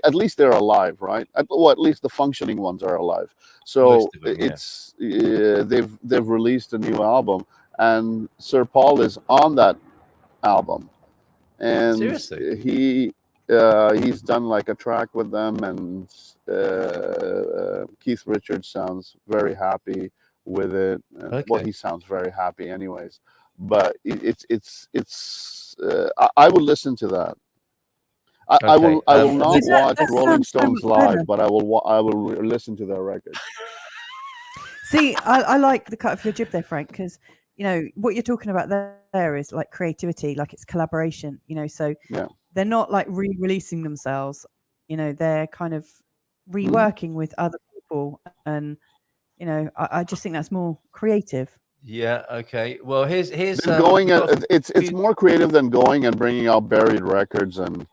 S5: at least they're alive, right? Well, at least the functioning ones are alive. So it's they've released a new album, and Sir Paul is on that album, and seriously, he's done like a track with them, and Keith Richards sounds very happy with it. Well, he sounds very happy, anyways. But I would listen to that. I will not watch Rolling Stones live, but I will listen to their record.
S2: See, I like the cut of your jib there, Frank, because you know what you're talking about there is like creativity, like it's collaboration. You know, so they're not like re-releasing themselves. You know, they're kind of reworking with other people, and you know, I just think that's more creative.
S3: Yeah. Okay. Well, here's
S5: going. It's more creative than going and bringing out buried records and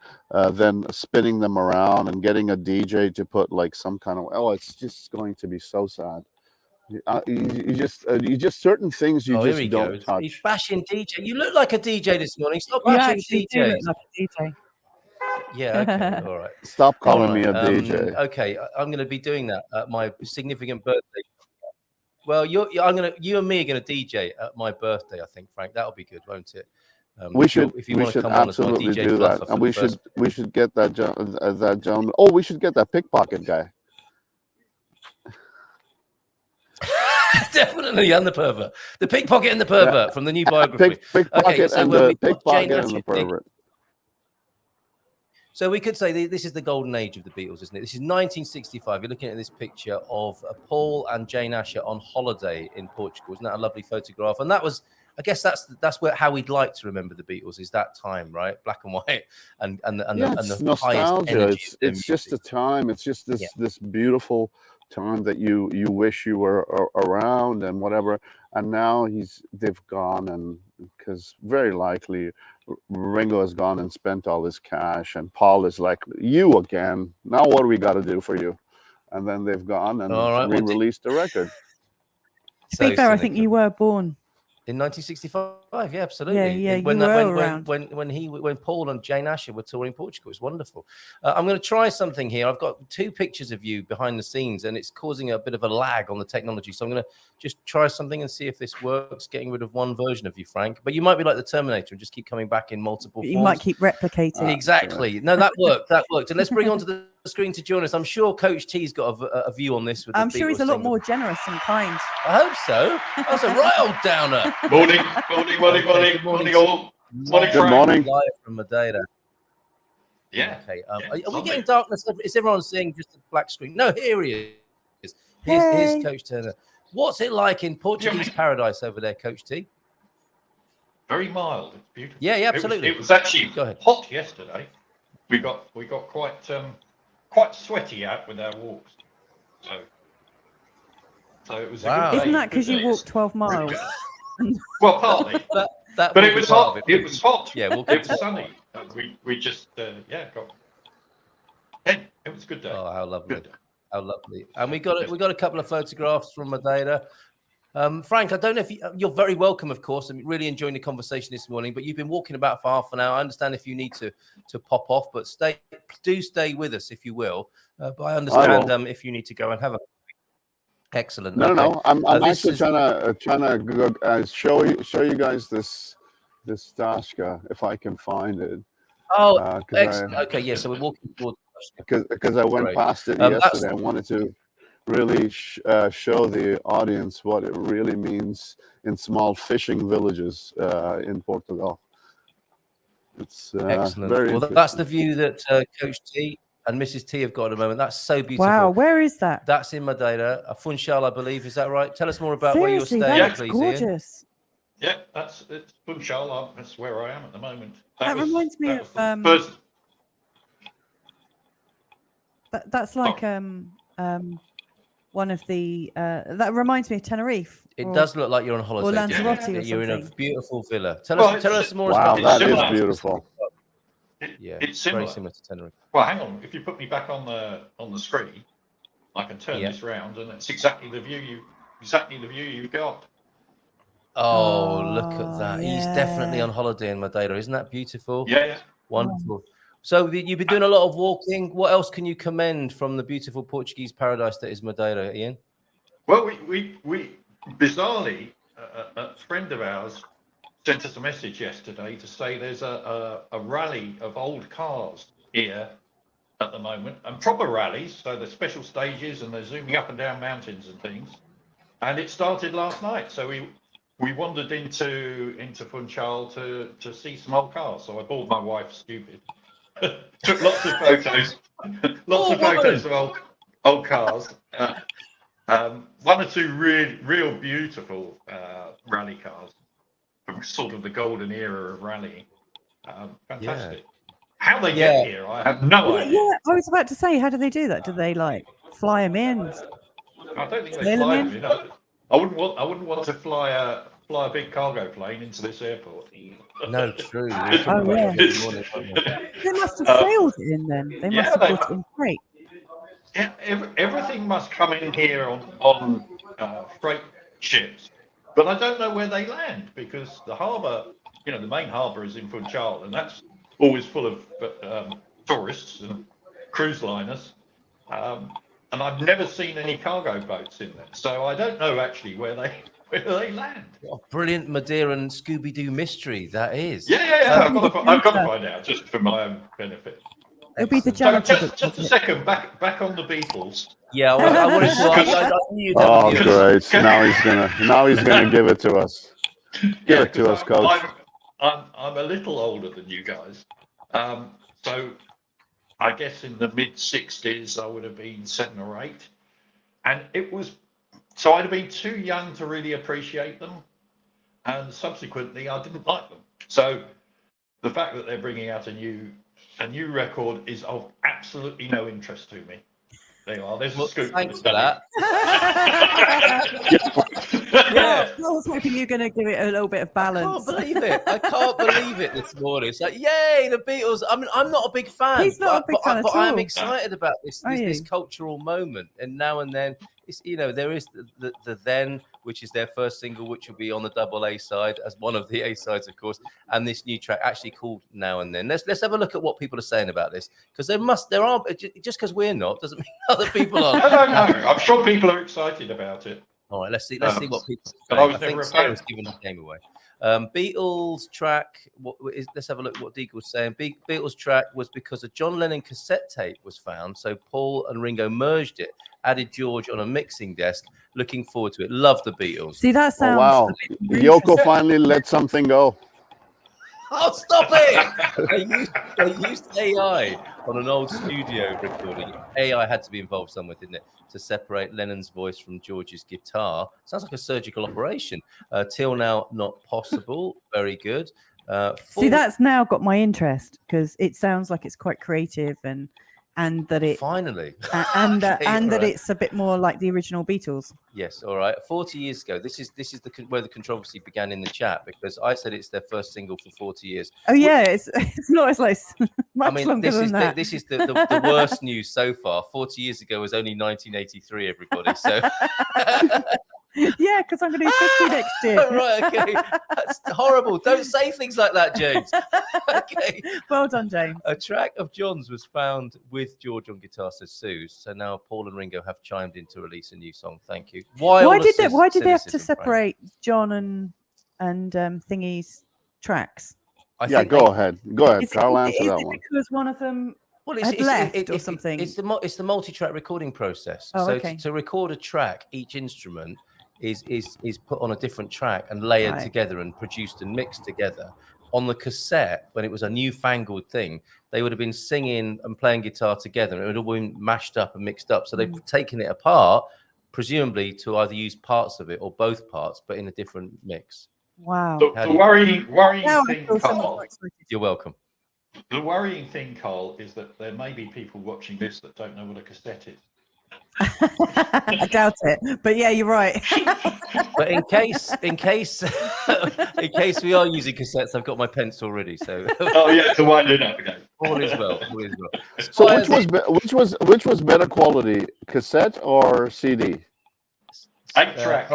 S5: then spinning them around and getting a DJ to put like some kind of. Oh, it's just going to be so sad. You just certain things you just don't touch.
S3: He's bashing DJ. You look like a DJ this morning. Stop bashing DJs.
S2: Like a DJ.
S3: Yeah. Okay. All right.
S5: Stop calling me a DJ.
S3: Okay. I'm going to be doing that at my significant birthday. Well, you and me are going to DJ at my birthday, I think, Frank. That'll be good, won't it?
S5: We should absolutely do that, and we should get that gentleman. Oh, we should get that pickpocket guy.
S3: Definitely, and the pervert, the pickpocket and the pervert from the new biography.
S5: Pickpocket and the pervert.
S3: So we could say this is the golden age of the Beatles, isn't it? This is 1965. You're looking at this picture of Paul and Jane Asher on holiday in Portugal. Isn't that a lovely photograph? And that was, I guess, that's how we'd like to remember the Beatles, is that time, right? Black and white, and the
S5: nostalgia. It's just a time. It's just this beautiful time that you wish you were around and whatever. And now they've gone, and because very likely Ringo has gone and spent all his cash, and Paul is like, you again, now what do we got to do for you? And then they've gone and re-released the record.
S2: To be fair, I think you were born
S3: in 1965. Yeah, absolutely.
S2: Yeah,
S3: when Paul and Jane Asher were touring Portugal, it's wonderful. I'm going to try something here. I've got 2 pictures of you behind the scenes, and it's causing a bit of a lag on the technology. So I'm going to just try something and see if this works, getting rid of one version of you, Frank. But you might be like the Terminator and just keep coming back in multiple forms.
S2: You might keep replicating.
S3: Exactly. No, that worked. That worked. And let's bring onto the screen to join us. I'm sure Coach T's got a view on this.
S2: I'm sure he's a lot more generous and kind.
S3: I hope so. That's a right old downer.
S6: Morning all. Morning,
S3: Good
S6: Frank.
S3: morning.
S5: Good morning.
S3: Live from Madeira.
S6: Yeah.
S3: Okay.
S6: Yeah,
S3: Are we
S6: lovely.
S3: getting darkness? Is everyone seeing just a black screen? No, here he is. Here's
S2: Hey.
S3: Coach Turner. What's it like in Portuguese paradise over there, Coach T?
S6: Very mild. It's beautiful.
S3: Yeah, absolutely.
S6: It was actually
S3: Go ahead.
S6: hot yesterday. We got quite sweaty out with our walks. So it was.
S3: Wow.
S6: A good day.
S2: Isn't that because
S6: Good
S2: you
S6: day.
S2: walked 12 miles?
S6: Well, partly.
S3: That
S6: But
S3: will
S6: it
S3: be
S6: was
S3: part
S6: hot.
S3: of
S6: It was hot.
S3: Yeah, we'll
S6: It was sunny. We just got. It was a good day.
S3: Oh, how lovely!
S6: Good day.
S3: How lovely! And we got a couple of photographs from Madeira. Frank, I don't know if you're very welcome, of course. I'm really enjoying the conversation this morning. But you've been walking about for half an hour. I understand if you need to pop off, but stay with us if you will. But I understand if you need to go and have a. Excellent.
S5: No. I'm actually trying to go, show you guys this Dashka if I can find it.
S3: Oh, excellent. Okay, yeah. So we're walking towards
S5: because I went past it yesterday. I wanted to really show the audience what it really means in small fishing villages in Portugal. It's
S3: excellent.
S5: very
S3: Well, that's the view that Coach T and Mrs. T have got at the moment. That's so beautiful.
S2: Wow, where is that?
S3: That's in Madeira, Funchal, I believe. Is that right? Tell us more about where you're
S2: Seriously,
S3: staying,
S2: that looks
S3: please,
S2: gorgeous.
S6: Yeah, it's Funchal. That's where I am at the moment.
S2: That reminds me of
S6: first.
S2: That's like one of the that reminds me of Tenerife.
S3: It does look like you're on holiday.
S2: Or Lanzarote or
S3: You're in a
S2: something.
S3: beautiful villa. Tell us more
S5: wow,
S3: about
S5: that
S3: it.
S5: is beautiful.
S3: Yeah,
S6: it's similar.
S3: Very similar to Tenerife.
S6: Well, hang on. If you put me back on the screen, I can turn this round, and it's exactly the view you've got.
S3: Oh, look at that!
S2: yeah.
S3: He's definitely on holiday in Madeira. Isn't that beautiful?
S6: Yeah.
S3: Wonderful. So you've been doing a lot of walking. What else can you commend from the beautiful Portuguese paradise that is Madeira, Ian?
S6: Well, we bizarrely, a friend of ours sent us a message yesterday to say there's a rally of old cars here at the moment, and proper rallies. So there's special stages, and they're zooming up and down mountains and things. And it started last night. So we wandered into Funchal to see some old cars. So I bored my wife stupid. Took lots of photos, photos of old cars. One or two real beautiful rally cars from sort of the golden era of rallying. Fantastic. Yeah. How they get here, I have no idea.
S2: Yeah, I was about to say, how do they do that? Do they like fly them in?
S6: I don't think they fly them in. I wouldn't want to fly a big cargo plane into this airport.
S3: No, true.
S2: Oh, yeah. They must have sailed it in then. They must have brought it in freight.
S6: Yeah, everything must come in here on freight ships, but I don't know where they land because the harbour, the main harbour is in Funchal, and that's always full of tourists and cruise liners, and I've never seen any cargo boats in there, so I don't know actually where they land.
S3: What a brilliant Madeiran Scooby-Doo mystery that is.
S6: Yeah. I've got to find out just for my own benefit.
S2: It'll be the janitor.
S6: Just a second, back on the Beatles.
S3: Yeah, I wanted to. I knew that.
S5: Oh, great! Now he's gonna give it to us. Give it to us, Coach.
S6: I'm a little older than you guys, so I guess in the mid '60s I would have been 7 or 8, and it was. So I'd have been too young to really appreciate them, and subsequently I didn't like them. So the fact that they're bringing out a new record is of absolutely no interest to me. There you are. There's a scoop.
S3: Thanks for that.
S2: Yeah, I was hoping you're going to give it a little bit of balance.
S3: I can't believe it this morning. It's like, yay, the Beatles. I mean, I'm not a big fan.
S2: He's not a big fan at all.
S3: But I'm excited about this cultural moment. And now and then, it's, there is the Then, which is their first single, which will be on the double A side as one of the A sides, of course. And this new track actually called Now and Then. Let's have a look at what people are saying about this, because there are just because we're not doesn't mean other people are.
S6: No. I'm sure people are excited about it.
S3: All right, let's see what people
S6: are saying. I think
S3: Sarah's giving the game away. Beatles track. Let's have a look at what Deagle's saying. Beatles track was because a John Lennon cassette tape was found, so Paul and Ringo merged it, added George on a mixing desk. Looking forward to it. Love the Beatles.
S2: See, that sounds.
S5: Oh, wow, Yoko finally let something go.
S3: Oh, stop it! They used AI on an old studio recording. AI had to be involved somewhere, didn't it, to separate Lennon's voice from George's guitar. Sounds like a surgical operation. Till now, not possible. Very good.
S2: See, that's now got my interest because it sounds like it's quite creative and that it
S3: finally
S2: and
S3: Okay,
S2: that
S3: right.
S2: it's a bit more like the original Beatles.
S3: Yes, all right. 40 years ago, this is where the controversy began in the chat, because I said it's their first single for 40 years.
S2: Oh yeah, it's not as like much
S3: I mean,
S2: longer than that.
S3: This is the worst news so far. 40 years ago was only 1983, everybody. So
S2: yeah, because I'm going to be 50 next year.
S3: right, okay, that's horrible. Don't say things like that, James. Okay.
S2: Well done, James.
S3: A track of John's was found with George on guitar, says Sue. So now Paul and Ringo have chimed in to release a new song. Thank you. Why did they have to
S2: cynicism, separate John and Thingy's tracks?
S5: Go ahead, Carl. Answer that one.
S2: Because one of them had left or something.
S3: It's the multi-track recording process.
S2: Oh,
S3: so
S2: okay.
S3: to record a track, each instrument is put on a different track and layered together and produced and mixed together. On the cassette, when it was a newfangled thing, they would have been singing and playing guitar together, and it would have been mashed up and mixed up. So they've taken it apart, presumably to either use parts of it or both parts, but in a different mix.
S2: Wow.
S6: The worrying thing, Carl.
S3: You're welcome.
S6: The worrying thing, Carl, is that there may be people watching this that don't know what a cassette is.
S2: I doubt it, but yeah, you're right.
S3: But in case we are using cassettes, I've got my pencil ready. So
S6: oh yeah, to wind it up again.
S3: All is well.
S5: So which was better quality, cassette or CD?
S6: 8-track.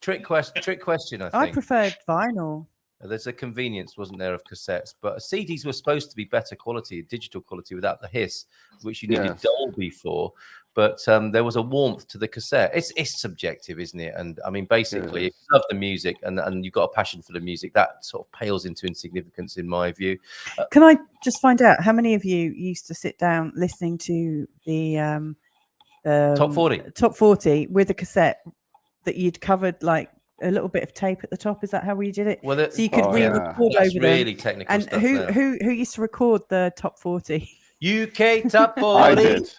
S3: Trick question. I think
S2: I preferred vinyl.
S3: There's a convenience, wasn't there, of cassettes, but CDs were supposed to be better quality, digital quality, without the hiss, which you needed Dolby for. But there was a warmth to the cassette. It's subjective, isn't it? And I mean, basically, if you love the music and you've got a passion for the music, that sort of pales into insignificance, in my view.
S2: Can I just find out how many of you used to sit down listening to the
S3: Top
S2: 40 with a cassette that you'd covered like a little bit of tape at the top? Is that how we did it?
S3: Well,
S2: so you could re-record over
S3: really
S2: them.
S3: technical
S2: and
S3: stuff.
S2: Who used to record the top 40?
S3: UK top 40.
S5: I did.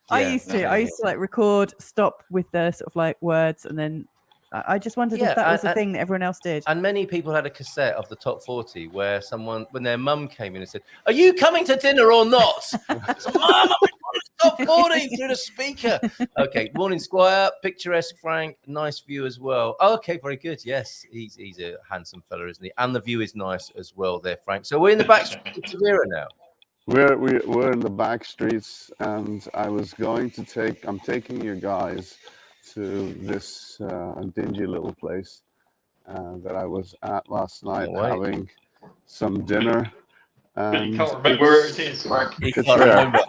S2: I used to like record, stop with the sort of like words, and then I just wondered if that was the thing that everyone else did.
S3: And many people had a cassette of the top 40 where someone, when their mum came in and said, "Are you coming to dinner or not?" So, "Mum, I'm on the top 40 through the speaker." Okay, morning, Squire. Picturesque Frank, nice view as well. Oh, okay, very good. Yes, he's a handsome fella, isn't he? And the view is nice as well there, Frank. So we're in the back street of Tavira now.
S5: We're in the back streets, and I'm taking you guys to this dingy little place that I was at last night, having some dinner.
S6: But you can't remember where it is, Frank.
S3: He can't remember.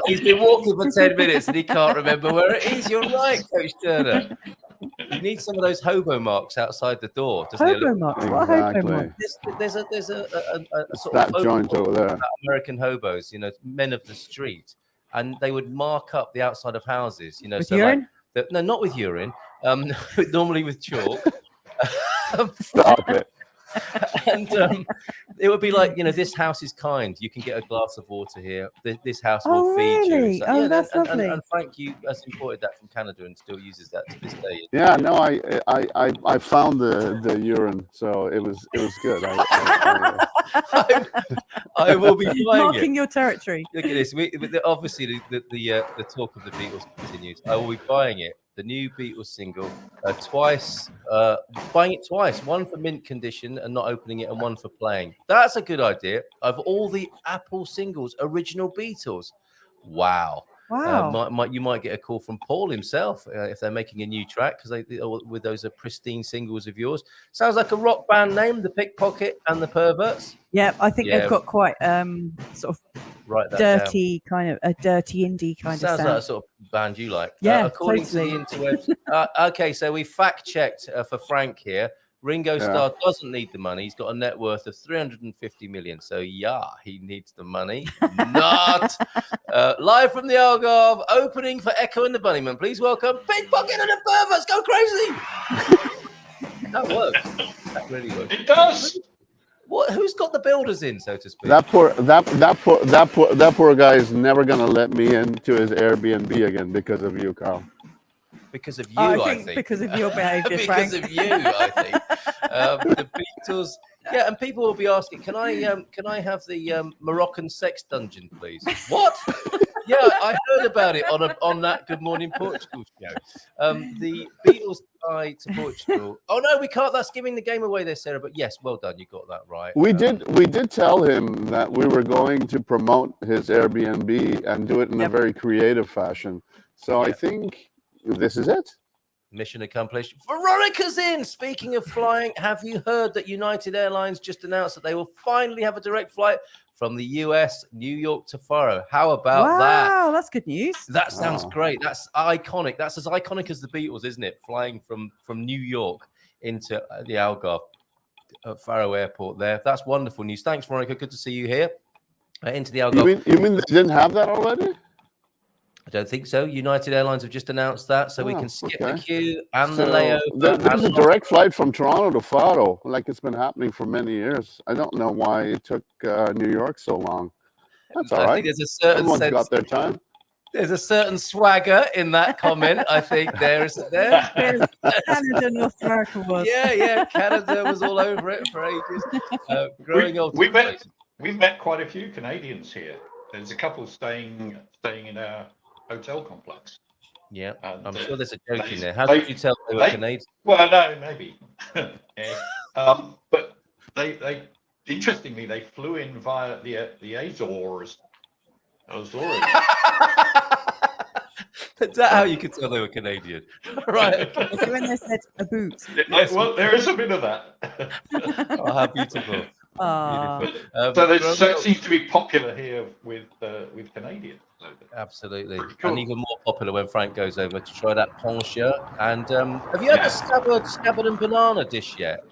S3: He's been walking for 10 minutes and he can't remember where it is. You're right, Coach Turner. You need some of those hobo marks outside the door.
S2: Hobo marks? What hobo marks?
S3: There's a sort
S5: that
S3: of
S5: joint over there.
S3: American hobos, men of the street, and they would mark up the outside of houses.
S2: With urine?
S3: No, not with urine. Normally with chalk.
S5: Stop it.
S3: And it would be like, this house is kind. You can get a glass of water here. This house will feed you. So,
S2: that's lovely.
S3: And Frank, you has imported that from Canada and still uses that to this day.
S5: Yeah, no, I found the urine, so it was good.
S3: I will be buying
S2: marking your territory.
S3: Look at this. Obviously, the talk of the Beatles continues. I will be buying it. The new Beatles single, buying it twice, one for mint condition and not opening it, and one for playing. That's a good idea. Of all the Apple singles, original Beatles. Wow. You might get a call from Paul himself if they're making a new track, because with those pristine singles of yours. Sounds like a rock band name, the Pickpocket and the Perverts.
S2: Yeah, I think they've got quite sort of dirty
S3: down.
S2: Kind of a dirty indie kind of sound.
S3: Sounds like a sort of band you like.
S2: Yeah,
S3: according
S2: totally.
S3: to the interwebs. Okay, so we fact checked for Frank here. Ringo Starr doesn't need the money. He's got a net worth of 350 million. So he needs the money. Not live from the Algarve, opening for Echo and the Bunnymen. Please welcome Pickpocket and the Perverts. Go crazy. That works. That really works.
S6: It does.
S3: Who's got the builders in, so to speak?
S5: That poor guy is never gonna let me into his Airbnb again because of you, Carl.
S3: Because of you,
S2: I think because of your behaviour,
S3: because
S2: Frank.
S3: of you, I think. The Beatles. Yeah, and people will be asking, can I have the Moroccan sex dungeon, please? What? Yeah, I heard about it on that Good Morning Portugal show. The Beatles fly to Portugal. Oh no, we can't. That's giving the game away there, Sarah. But yes, well done. You got that right.
S5: We did tell him that we were going to promote his Airbnb and do it in a very creative fashion. So I think this is it.
S3: Mission accomplished. Veronica's in. Speaking of flying, have you heard that United Airlines just announced that they will finally have a direct flight from the US, New York to Faro? How about that?
S2: Wow, that's good news.
S3: That sounds great. That's iconic. That's as iconic as the Beatles, isn't it? Flying from New York into the Algarve at Faro Airport there. That's wonderful news. Thanks, Veronica. Good to see you here. Into the Algarve.
S5: You mean they didn't have that already?
S3: I don't think so. United Airlines have just announced that, so we can skip the queue and the layover.
S5: There's a direct flight from Toronto to Faro, like it's been happening for many years. I don't know why it took New York so long. That's all right.
S3: There's a certain
S5: Everyone's
S3: sense,
S5: got their time.
S3: There's a certain swagger in that comment. I think there's
S2: Canada, North America was.
S3: Yeah. Canada was all over it for ages. Growing old.
S6: We've met quite a few Canadians here. There's a couple staying in our hotel complex.
S3: Yeah,
S6: and,
S3: I'm sure there's a joke in there. How did you tell they were Canadian?
S6: Well, no, maybe. But they interestingly they flew in via the Azores.
S3: Is that how you could tell they were Canadian? Right.
S2: Okay. So when they said a boot.
S6: Well, there is a bit of that.
S3: Oh, how beautiful.
S6: So it seems to be popular here with Canadians.
S3: Absolutely,
S6: cool.
S3: And even more popular when Frank goes over to try that poncha. And have you had the scabbard and banana dish yet?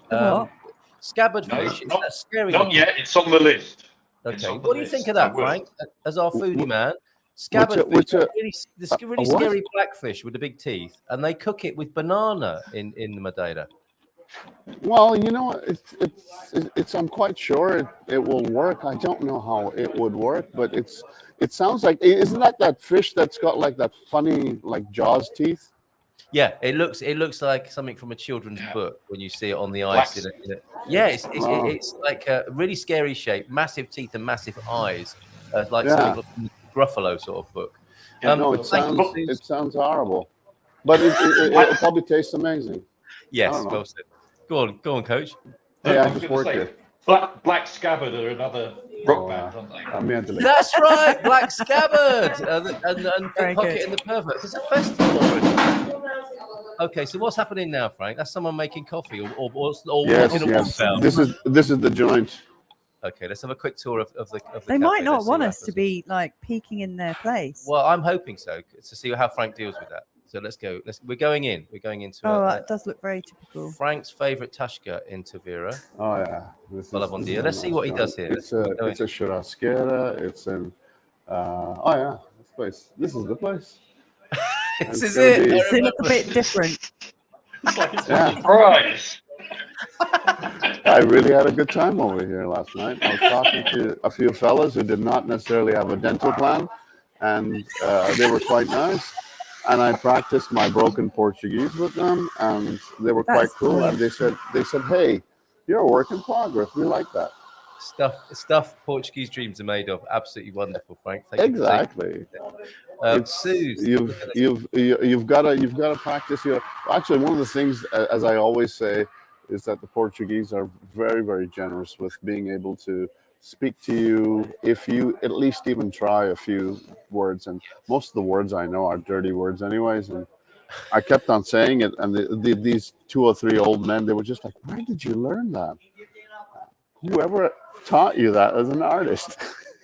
S3: Scabbard fish. Is that scary?
S6: Not yet. It's on the list.
S3: Okay. What do you think of that, Frank? As our foodie man, scabbard fish, really scary blackfish with the big teeth, and they cook it with banana in the Madeira.
S5: Well, you know, it's I'm quite sure it will work. I don't know how it would work, but it sounds like, isn't that fish that's got like that funny like Jaws teeth?
S3: Yeah, it looks like something from a children's book when you see it on the ice. Yeah, it's like a really scary shape, massive teeth and massive eyes, like something from the Gruffalo sort of book.
S5: No, it sounds horrible, but it'll probably taste amazing.
S3: Yes, well said. Go on, Coach.
S5: Yeah, I just worked it.
S6: Black Scabbard are another rock band, aren't they?
S3: That's right, Black Scabbard and Pocket in the Pervert. It's a festival already. Okay, so what's happening now, Frank? That's someone making coffee or
S5: yes. This is the joint.
S3: Okay, let's have a quick tour of the.
S2: They might not want us to be like peeking in their place.
S3: Well, I'm hoping so to see how Frank deals with that. So let's go. We're going in. We're going into.
S2: That does look very typical.
S3: Frank's favorite Tashka in Tavira.
S5: Oh yeah.
S3: Let's see what he does here.
S5: It's a churrasquera. It's an. This place. This is the place.
S3: This is it.
S2: They look a bit different.
S6: It's like it's a surprise.
S5: I really had a good time over here last night. I was talking to a few fellas who did not necessarily have a dental plan, and they were quite nice. And I practiced my broken Portuguese with them, and they were quite cool. And they said, "Hey, you're a work in progress. We like that."
S3: Stuff Portuguese dreams are made of. Absolutely wonderful, Frank. Thank
S5: exactly. You've got to practice your. Actually, one of the things, as I always say, is that the Portuguese are very, very generous with being able to speak to you if you at least even try a few words. And most of the words I know are dirty words, anyways. And I kept on saying it, and these 2 or 3 old men, they were just like, "Where did you learn that? Whoever taught you that as an artist?"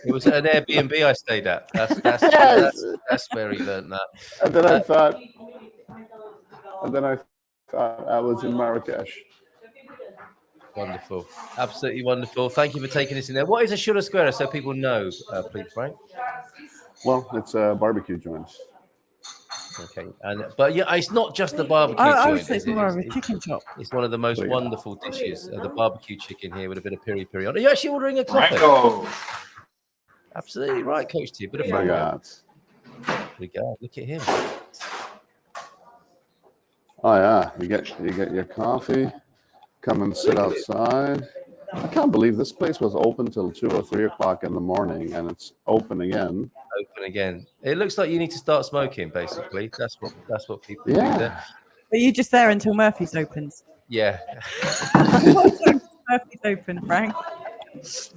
S3: It was at an Airbnb I stayed at. That's where he learned that.
S5: And then I thought I was in Marrakesh.
S3: Wonderful, absolutely wonderful. Thank you for taking us in there. What is a churrasquera, so people know, please, Frank?
S5: Well, it's a barbecue joint.
S3: Okay, but yeah, it's not just the barbecue
S2: I would
S3: joint.
S2: say it's
S3: Is it?
S2: more of a chicken chop.
S3: It's one of the most
S5: Sweet.
S3: wonderful dishes. The barbecue chicken here with a bit of piri piri on it. Are you actually ordering a coffee?
S6: Franco.
S3: Absolutely right, Coach T. Bit of
S5: Oh my
S3: Franco.
S5: God.
S3: There we go. Look at him.
S5: Oh yeah, you get your coffee. Come and sit outside. I can't believe this place was open till 2 or 3 o'clock in the morning, and it's open again.
S3: Open again. It looks like you need to start smoking. Basically, that's what people do
S5: Yeah.
S3: there.
S2: Are you just there until Murphy's opens?
S3: Yeah.
S2: What time does Murphy's open, Frank?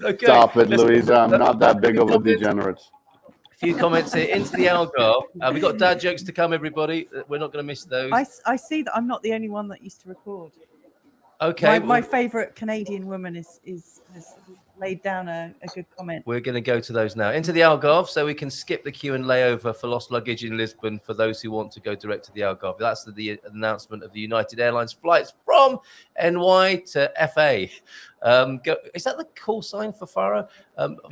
S3: Okay.
S5: Stop it,
S3: let's-
S5: Louisa. I'm not that big of a degenerate.
S3: A few comments here into the Algarve. We got dad jokes to come, everybody. We're not going to miss those.
S2: I see that I'm not the only one that used to record.
S3: Okay.
S2: My favourite Canadian woman has laid down a good comment.
S3: We're going to go to those now. Into the Algarve, so we can skip the queue and layover for lost luggage in Lisbon for those who want to go direct to the Algarve. That's the announcement of the United Airlines flights from NY to FA. Is that the call sign for Faro?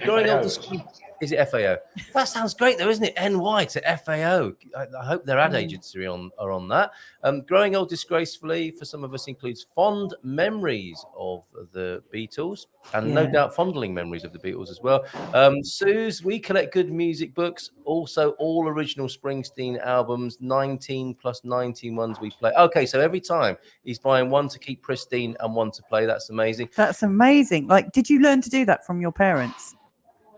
S3: Growing old, is it FAO? That sounds great, though, isn't it? NY to FAO. I hope their ad agency are on that. Growing old disgracefully for some of us includes fond memories of the Beatles and no doubt fondling memories of the Beatles as well. Suze, we collect good music books, also all original Springsteen albums, 19 plus 19 ones we play. Okay, so every time he's buying one to keep pristine and one to play. That's amazing.
S2: That's amazing. Like, did you learn to do that from your parents?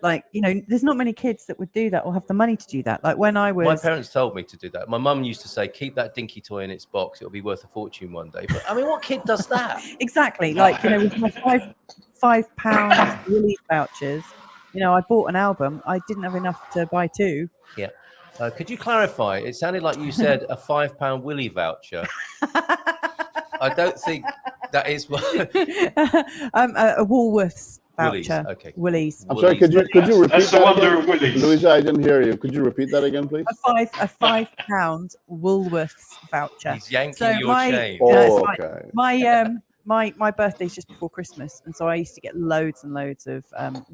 S2: Like, you know, there's not many kids that would do that or have the money to do that. Like when I was...
S3: My parents told me to do that. My mum used to say, keep that dinky toy in its box. It'll be worth a fortune one day. But I mean, what kid does that?
S2: Exactly. Like, you know, with my £5 Woolies vouchers, you know, I bought an album. I didn't have enough to buy 2.
S3: Yeah. Could you clarify? It sounded like you said a £5 Willy voucher. I don't think that is what...
S2: a Woolworths
S3: Woolies,
S2: voucher.
S3: okay.
S2: Woolies.
S5: I'm sorry, could you repeat
S6: That's the
S5: that
S6: wonder
S5: again?
S6: of Woolies.
S5: Louisa, I didn't hear you. Could you repeat that again, please?
S2: A £5 Woolworths voucher.
S3: He's yanking
S2: So
S3: your chain.
S5: Oh,
S2: it's
S5: okay.
S2: My birthday's just before Christmas, and so I used to get loads and loads of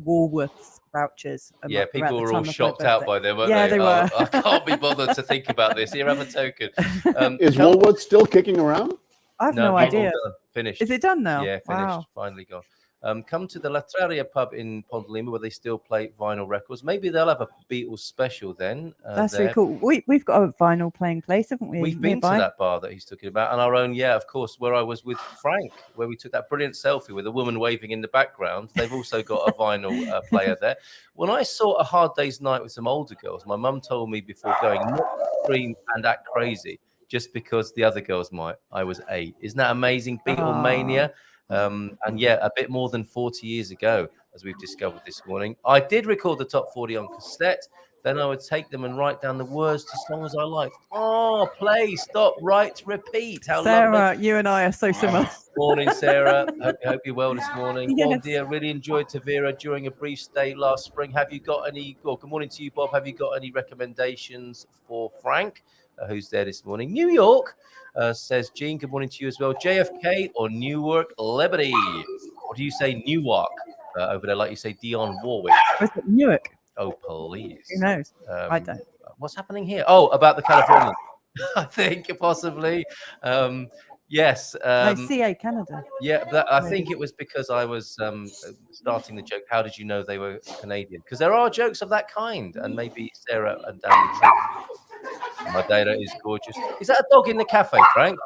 S2: Woolworths vouchers.
S3: Yeah, people were all shocked
S2: birthday.
S3: out by them, weren't
S2: Yeah,
S3: they?
S2: they were.
S3: I can't be bothered to think about this. Here, have a token.
S5: Is Woolworth still kicking around?
S2: I have no idea.
S3: Finished.
S2: Is it done now?
S3: Yeah, finished.
S2: Wow.
S3: Finally gone. Come to the Latraria pub in Ponte Lima where they still play vinyl records. Maybe they'll have a Beatles special then.
S2: That's really cool. We've got a vinyl playing place, haven't we?
S3: We've been to that bar that he's talking about, and our own, of course, where I was with Frank, where we took that brilliant selfie with a woman waving in the background. They've also got a vinyl player there. When I saw A Hard Day's Night with some older girls, my mum told me before going not to scream and act crazy just because the other girls might. I was 8. Isn't that amazing? Beatlemania. And a bit more than 40 years ago, as we've discovered this morning. I did record the top 40 on cassette. Then I would take them and write down the words to songs I liked. Oh, play, stop, write, repeat. How
S2: Sarah,
S3: lovely.
S2: you and I are so similar.
S3: Morning, Sarah. Hope you're well this morning.
S2: Yes.
S3: Bon dia, really enjoyed Tavira during a brief stay last spring. Have you got any, good morning to you, Bob. Have you got any recommendations for Frank, who's there this morning? New York, says Jean. Good morning to you as well. JFK or Newark Liberty? Or do you say Newark over there, like you say Dionne Warwick?
S2: Or is it Newark?
S3: Oh, please.
S2: Who knows? I don't.
S3: What's happening here? Oh, about the Californians. I think possibly. Yes.
S2: No, CA Canada.
S3: Yeah, I think it was because I was starting the joke. How did you know they were Canadian? Because there are jokes of that kind, and maybe Sarah and Dan. Madeira is gorgeous. Is that a dog in the cafe, Frank?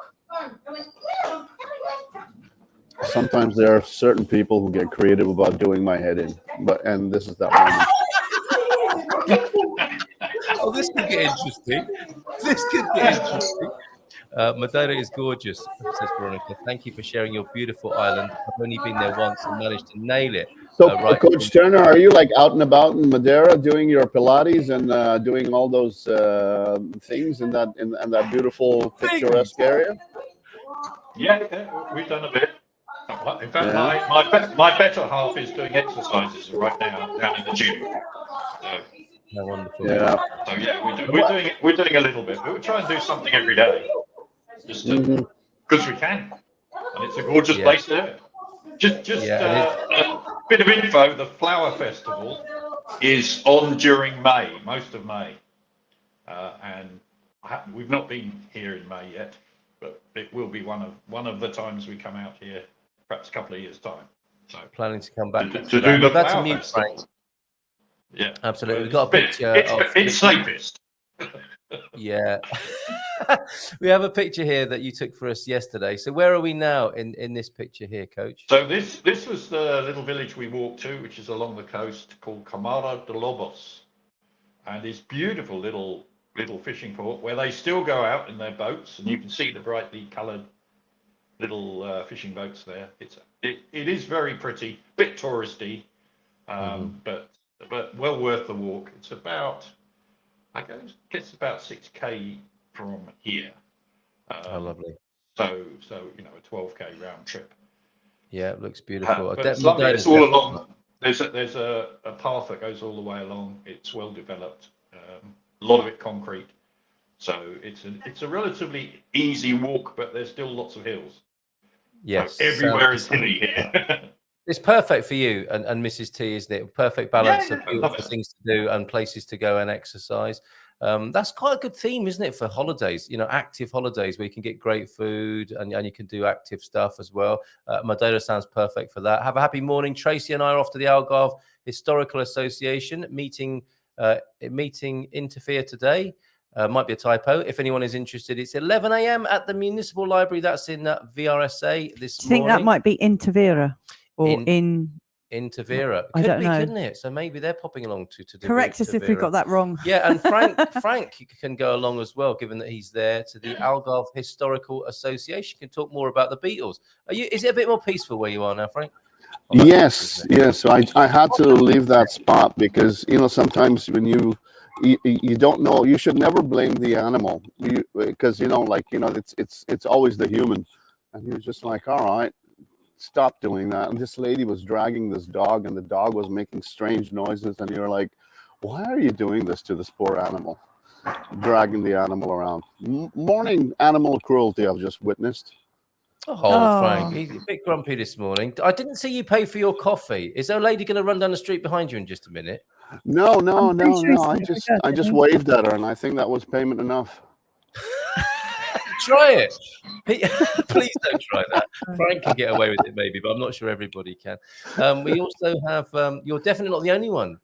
S5: Sometimes there are certain people who get creative about doing my head in, and this is that moment.
S3: Oh, this could get interesting. Madeira is gorgeous, says Veronica. Thank you for sharing your beautiful island. I've only been there once and managed to nail it.
S5: So, Coach Turner, are you like out and about in Madeira doing your Pilates and doing all those things in that beautiful picturesque area?
S6: Yeah, we've done a bit. In fact, my better half is doing exercises right now down in the gym. So,
S3: how wonderful!
S5: Yeah.
S6: So we're doing a little bit, but we try and do something every day, just because we can, and it's a gorgeous place to do it. Just a bit of info: the Flower Festival is on during May, most of May, and we've not been here in May yet, but it will be one of the times we come out here, perhaps a couple of years' time. So
S3: Planning to come back
S6: to
S3: for
S6: do
S3: that.
S6: the
S3: We've had to
S6: flower
S3: mute
S6: festival.
S3: Frank.
S6: Yeah,
S3: Absolutely. We've
S6: Well,
S3: got a picture of
S6: it's snapist.
S3: yeah. We have a picture here that you took for us yesterday. So where are we now in this picture here, Coach?
S6: So this was the little village we walked to, which is along the coast, called Camara de Lobos, and it's beautiful little fishing port where they still go out in their boats, and you can see the brightly coloured little fishing boats there. It is very pretty, bit touristy, but well worth the walk. It's about, I guess about 6K from here.
S3: How lovely.
S6: So a 12K round trip.
S3: Yeah, it looks beautiful.
S6: But it's lovely. It's all along. There's a path that goes all the way along. It's well developed. A lot of it concrete. So it's a relatively easy walk, but there's still lots of hills.
S3: Yes.
S6: So everywhere is hilly here.
S3: It's perfect for you and Mrs. T, isn't it? Perfect balance of beautiful things to do and places to go and exercise. That's quite a good theme, isn't it, for holidays? Active holidays where you can get great food and you can do active stuff as well. Madeira sounds perfect for that. Have a happy morning. Tracy and I are off to the Algarve Historical Association meeting interfere today. Might be a typo. If anyone is interested, it's 11 a.m. at the Municipal Library. That's in VRSA this morning.
S2: Do you think that might be Intervera or
S3: Intervera?
S2: I don't know.
S3: Couldn't it? So maybe they're popping along to
S2: correct us if we got that wrong.
S3: Yeah, and Frank can go along as well, given that he's there to the Algarve Historical Association. Can talk more about the Beatles. Is it a bit more peaceful where you are now, Frank?
S5: Yes. So I had to leave that spot because sometimes when you don't know, you should never blame the animal because it's always the human. And he was just like, all right, stop doing that. And this lady was dragging this dog, and the dog was making strange noises, and you're like, why are you doing this to this poor animal, dragging the animal around? Morning animal cruelty I've just witnessed.
S3: Oh, Frank, he's a bit grumpy this morning. I didn't see you pay for your coffee. Is there a lady going to run down the street behind you in just a minute?
S5: No. I just waved at her, and I think that was payment enough.
S3: Try it. Please don't try that. Frank can get away with it maybe, but I'm not sure everybody can. We also have, you're definitely not the only one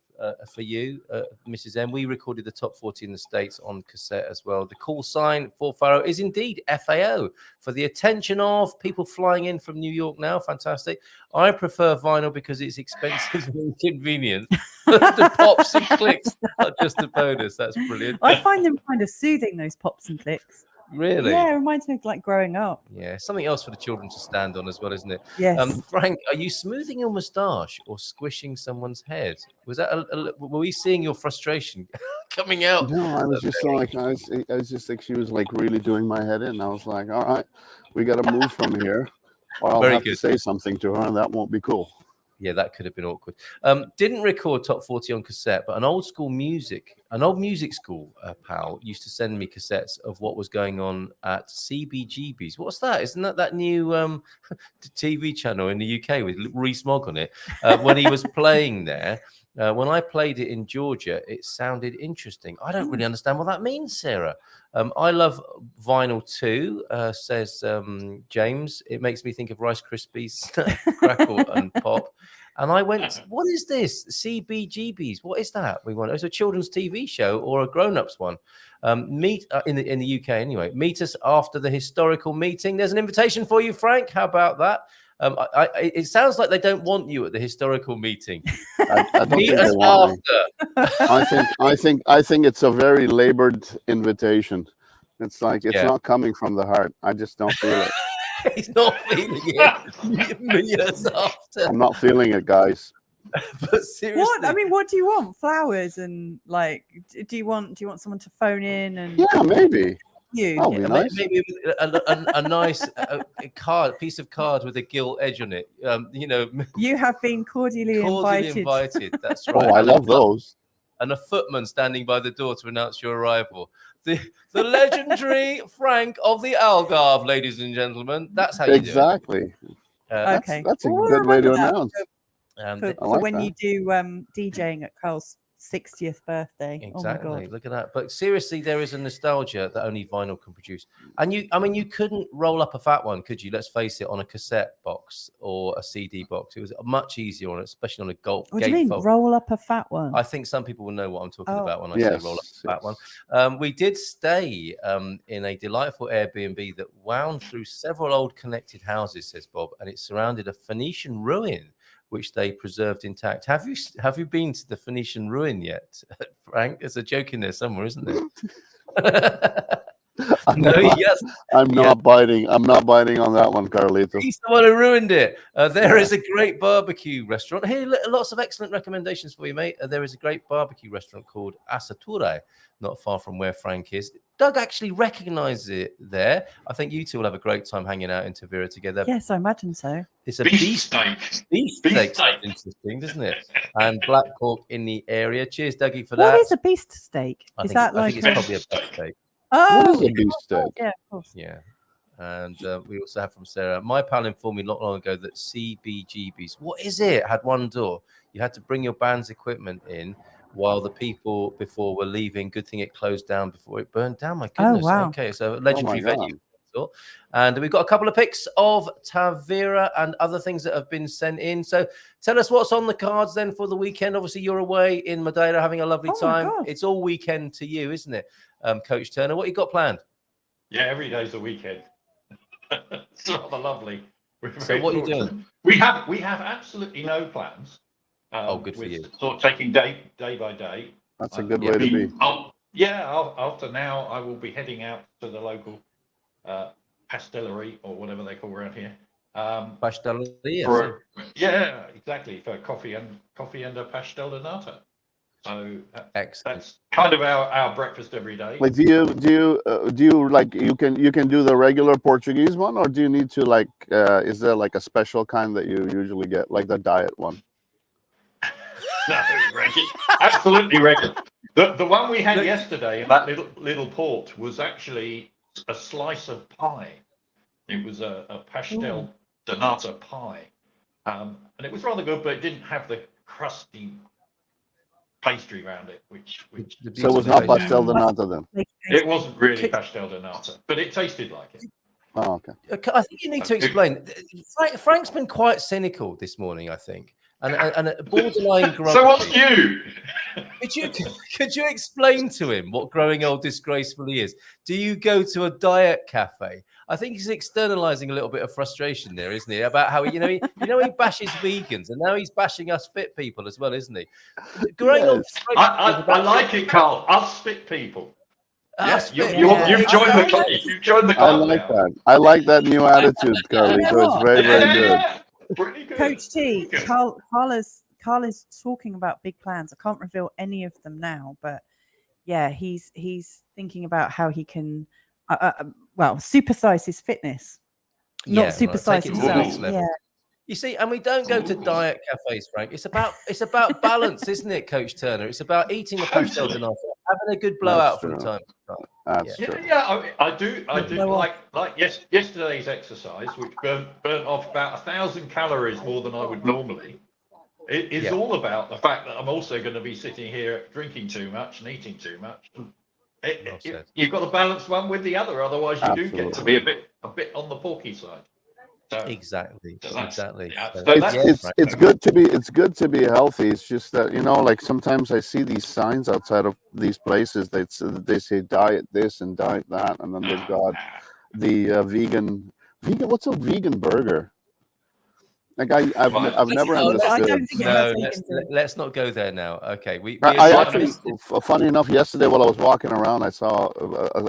S3: for you, Mrs. M. We recorded the top 40 in the States on cassette as well. The call sign for Faro is indeed FAO, for the attention of people flying in from New York now. Fantastic. I prefer vinyl because it's expensive and inconvenient. The pops and clicks are just a bonus. That's brilliant.
S2: I find them kind of soothing, those pops and clicks.
S3: Really?
S2: Yeah, it reminds me of like growing up.
S3: Yeah, something else for the children to stand on as well, isn't it?
S2: Yes.
S3: Frank, are you smoothing your moustache or squishing someone's head? Was that were we seeing your frustration coming out?
S5: No, I was just like, I was just like, she was like really doing my head in. I was like, all right, we got to move from here, or I'll have to say something to her, and that won't be cool.
S3: Yeah, that could have been awkward. Didn't record top 40 on cassette, but an old music school pal used to send me cassettes of what was going on at CBGB's. What's that? Isn't that new TV channel in the UK with Rees Mogg on it? When he was playing there, when I played it in Georgia, it sounded interesting. I don't really understand what that means, Sarah. I love vinyl too, says James. It makes me think of Rice Krispies, crackle and pop. And I went, what is this? CBGBs. What is that? It's a children's TV show or a grown-ups one. Meet in the UK anyway. Meet us after the historical meeting. There's an invitation for you, Frank. How about that? It sounds like they don't want you at the historical meeting.
S5: I don't
S3: Meet
S5: think
S3: us
S5: they want
S3: after.
S5: me. I think it's a very labored invitation. It's like it's not coming from the heart. I just don't feel it.
S3: He's not feeling it. Meet us after.
S5: I'm not feeling it, guys.
S3: But seriously,
S2: what do you want? Flowers and like, do you want someone to phone in and?
S5: Yeah, maybe.
S2: That'll
S5: be nice.
S3: Maybe a nice piece of card with a gilt edge on it.
S2: You have been cordially invited.
S3: That's right.
S5: Oh, I love those.
S3: And a footman standing by the door to announce your arrival. The legendary Frank of the Algarve, ladies and gentlemen. That's how you do it.
S5: Exactly.
S2: Okay.
S5: That's a good way to announce.
S2: For when you do DJing at Carl's 60th birthday.
S3: Exactly.
S2: Oh my God.
S3: Look at that. But seriously, there is a nostalgia that only vinyl can produce. And you couldn't roll up a fat one, could you? Let's face it, on a cassette box or a CD box. It was much easier on it, especially on a
S2: What do you mean?
S3: gatefold.
S2: Roll up a fat one?
S3: I think some people will know what I'm talking
S2: Oh.
S3: about when I say roll up a fat one. We did stay in a delightful Airbnb that wound through several old connected houses, says Bob, and it surrounded a Phoenician ruin which they preserved intact. Have you been to the Phoenician ruin yet, Frank? There's a joke in there somewhere, isn't there? No, yes.
S5: I'm not biting. I'm not biting on that one, Carlito.
S3: He's the one who ruined it. There is a great barbecue restaurant. Here, lots of excellent recommendations for you, mate. There is a great barbecue restaurant called Asature, not far from where Frank is. Doug actually recognizes it there. I think you two will have a great time hanging out in Tavira together.
S2: Yes, I imagine so.
S3: It's a
S6: Beef steak.
S3: Beef steak. Interesting, doesn't it? And black pork in the area. Cheers, Dougie, for that.
S2: What is a beast steak?
S3: I
S2: Is
S3: think,
S2: that
S3: I
S2: like
S3: think it's probably a beef steak.
S2: Oh,
S5: What is a beef steak?
S2: yeah, of course.
S3: Yeah. And we also have from Sarah. My pal informed me not long ago that CBGB's, what is it? Had one door. You had to bring your band's equipment in while the people before were leaving. Good thing it closed down before it burned down. My goodness.
S2: wow.
S3: Okay, so legendary
S5: God.
S3: venue. And we've got a couple of pics of Tavira and other things that have been sent in. So tell us what's on the cards then for the weekend. Obviously, you're away in Madeira having a lovely
S2: Oh my
S3: time.
S2: God.
S3: It's all weekend to you, isn't it, Coach Turner? What you got planned?
S6: Yeah, every day's a weekend. It's rather lovely.
S3: So what are you doing?
S6: We have absolutely no plans.
S3: Good for
S6: we're
S3: you.
S6: Sort of taking day by day.
S5: That's a good way to be.
S6: After now, I will be heading out to the local pastellery or whatever they call around here.
S3: Pasteleria.
S6: Yeah, exactly, for coffee and a pastel de nata. So that's kind of our breakfast every day.
S5: Like, do you like you can do the regular Portuguese one, or do you need to like is there like a special kind that you usually get, like the diet one?
S6: No, absolutely regular. The one we had yesterday in that little port was actually a slice of pie. It was a pastel de nata pie, and it was rather good, but it didn't have the crusty pastry around it, which
S5: So it was not pastel de nata then.
S6: it wasn't really pastel de nata, but it tasted like it.
S5: Oh, okay.
S3: I think you need to explain. Frank's been quite cynical this morning, I think, and borderline grumpy.
S6: So what's you?
S3: Could you explain to him what growing old disgracefully is? Do you go to a diet cafe? I think he's externalizing a little bit of frustration there, isn't he? About how he bashes vegans, and now he's bashing us fit people as well, isn't he? Growing old
S6: I like it, Carl. Us fit people.
S3: Yes,
S6: You've joined the club. You've joined the club.
S5: I like that. I like that new attitude, Carly. So it's very, very good.
S6: Pretty good.
S2: Coach T, Carl is talking about big plans. I can't reveal any of them now, but yeah, he's thinking about how he can supersize his fitness, not supersize himself. Yeah.
S3: You see, and we don't go to diet cafes, Frank. It's about balance, isn't it, Coach Turner? It's about eating a pastel de nata, having a good blowout from time to time.
S5: That's true.
S6: Yeah, I do like yesterday's exercise, which burnt off about 1,000 calories more than I would normally. It is all about the fact that I'm also going to be sitting here drinking too much and eating too much. You've got to balance one with the other, otherwise you do get to be a bit on the porky side. So,
S3: exactly.
S6: Yeah,
S5: It's good to be healthy. It's just that, like sometimes I see these signs outside of these places that they say diet this and diet that, and then they've got the vegan. What's a vegan burger? Like I've never understood.
S3: No, let's not go there now. Okay,
S5: I actually, funny enough, yesterday while I was walking around, I saw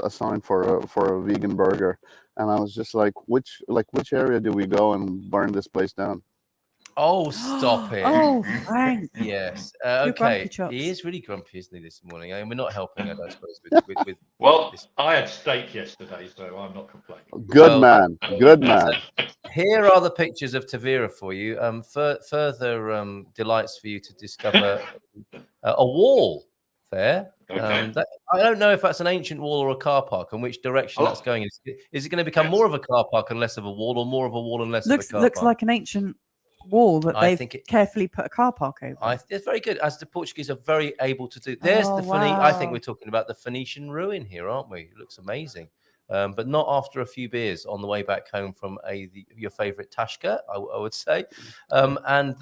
S5: a sign for a vegan burger, and I was just like, which area do we go and burn this place down?
S3: Oh, stop it!
S2: Oh, Frank.
S3: Yes.
S2: You're
S3: Okay.
S2: grumpy
S3: He is really grumpy, isn't he, this morning? I mean, we're not helping, I don't suppose. With
S6: well, I had steak yesterday, so I'm not complaining.
S5: Good man.
S3: Here are the pictures of Tavira for you. Further delights for you to discover a wall there.
S6: Okay.
S3: I don't know if that's an ancient wall or a car park, and which direction that's going. Is it going to become more of a car park and less of a wall, or more of a wall and less of a car
S2: Looks
S3: park?
S2: like an ancient wall that
S3: I
S2: they've
S3: think
S2: carefully put a car park over.
S3: It's very good, as the Portuguese are very able to do. There's
S2: Oh,
S3: the I think
S2: wow.
S3: we're talking about the Phoenician ruin here, aren't we? It looks amazing. But not after a few beers on the way back home from your favorite Tashka, I would say. And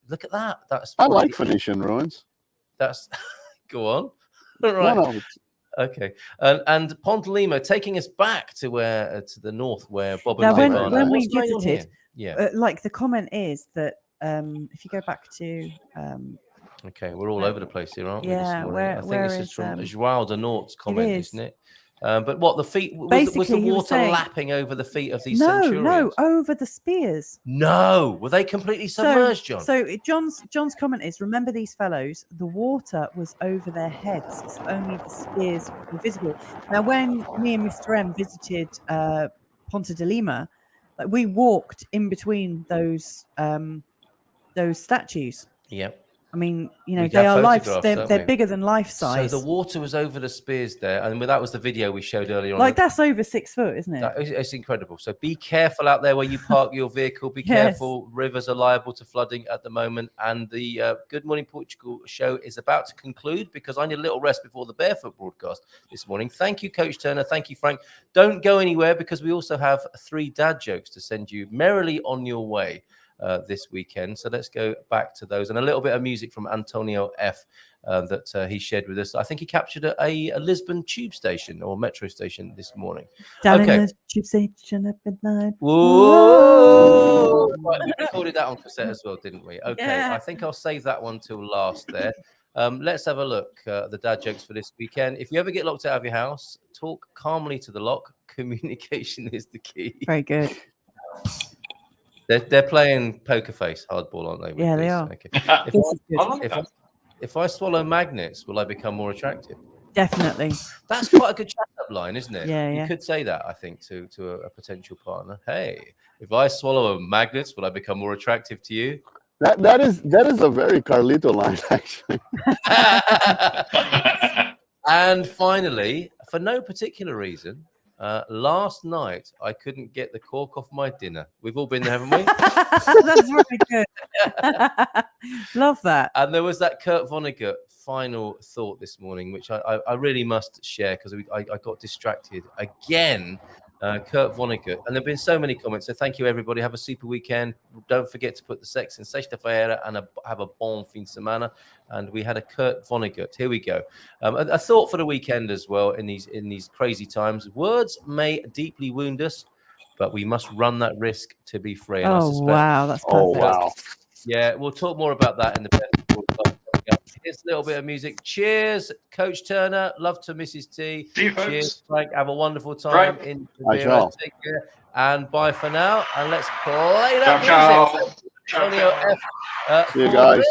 S3: look at that. That's
S5: I like Phoenician ruins.
S3: That's go on. All right.
S5: No.
S3: Okay. And Pont Lima taking us back to the north where Bob
S2: Now,
S3: and
S2: when we
S3: What's going on
S2: visited,
S3: here?
S2: like the comment is that if you go back to
S3: okay, we're all over the place here, aren't we? This
S2: yeah,
S3: morning? I think this is from João de Nort's comment, isn't it? But what the feet was the water lapping over the feet of these centurions?
S2: No, over the spears.
S3: No, were they completely submerged, John?
S2: So John's comment is: remember these fellows, the water was over their heads, so only the spears were visible. Now, when me and Mr. M visited Ponta de Lima, like, we walked in between those statues.
S3: Yep.
S2: I mean, you know, they are life. They're bigger than life size.
S3: So the water was over the spears there, and that was the video we showed earlier on.
S2: Like, that's over 6 foot, isn't it?
S3: It's incredible. So be careful out there where you park your vehicle. Be careful. Rivers are liable to flooding at the moment. And the Good Morning Portugal show is about to conclude because I need a little rest before the Barefoot broadcast this morning. Thank you, Coach Turner. Thank you, Frank. Don't go anywhere because we also have 3 dad jokes to send you merrily on your way this weekend. So let's go back to those and a little bit of music from Antonio F that he shared with us. I think he captured a Lisbon tube station or metro station this morning.
S2: Down in the tube station at midnight.
S3: Whoa! Right, we recorded that on cassette as well, didn't we? Okay,
S2: Yeah.
S3: I think I'll save that one till last there. Let's have a look at the dad jokes for this weekend. If you ever get locked out of your house, talk calmly to the lock. Communication is the key.
S2: Very good.
S3: They're playing poker face hardball, aren't they?
S2: Yeah, they are.
S3: Okay. If I swallow magnets, will I become more attractive?
S2: Definitely.
S3: That's quite a good chat-up line, isn't it?
S2: Yeah,
S3: you could say that, I think, to a potential partner. Hey, if I swallow magnets, will I become more attractive to you?
S5: That is a very Carlito line, actually.
S3: And finally, for no particular reason, last night I couldn't get the cork off my dinner. We've all been there, haven't we?
S2: That's very good. Love that.
S3: And there was that Kurt Vonnegut final thought this morning, which I really must share because I got distracted again. Kurt Vonnegut. And there have been so many comments. So thank you, everybody. Have a super weekend. Don't forget to put the sex in sexta-feira and have a bon fin de semana. And we had a Kurt Vonnegut. Here we go. A thought for the weekend as well in these crazy times. Words may deeply wound us, but we must run that risk to be free. And
S2: wow. That's perfect.
S5: Oh, wow.
S3: Yeah, we'll talk more about that in the best broadcast. Here's a little bit of music. Cheers, Coach Turner. Love to Mrs. T.
S6: See you, folks.
S3: Cheers, Frank. Have a wonderful time in Madeira. Take care. And bye for now. And let's play that music.
S6: Ciao.
S3: Antonio F.
S5: See you guys.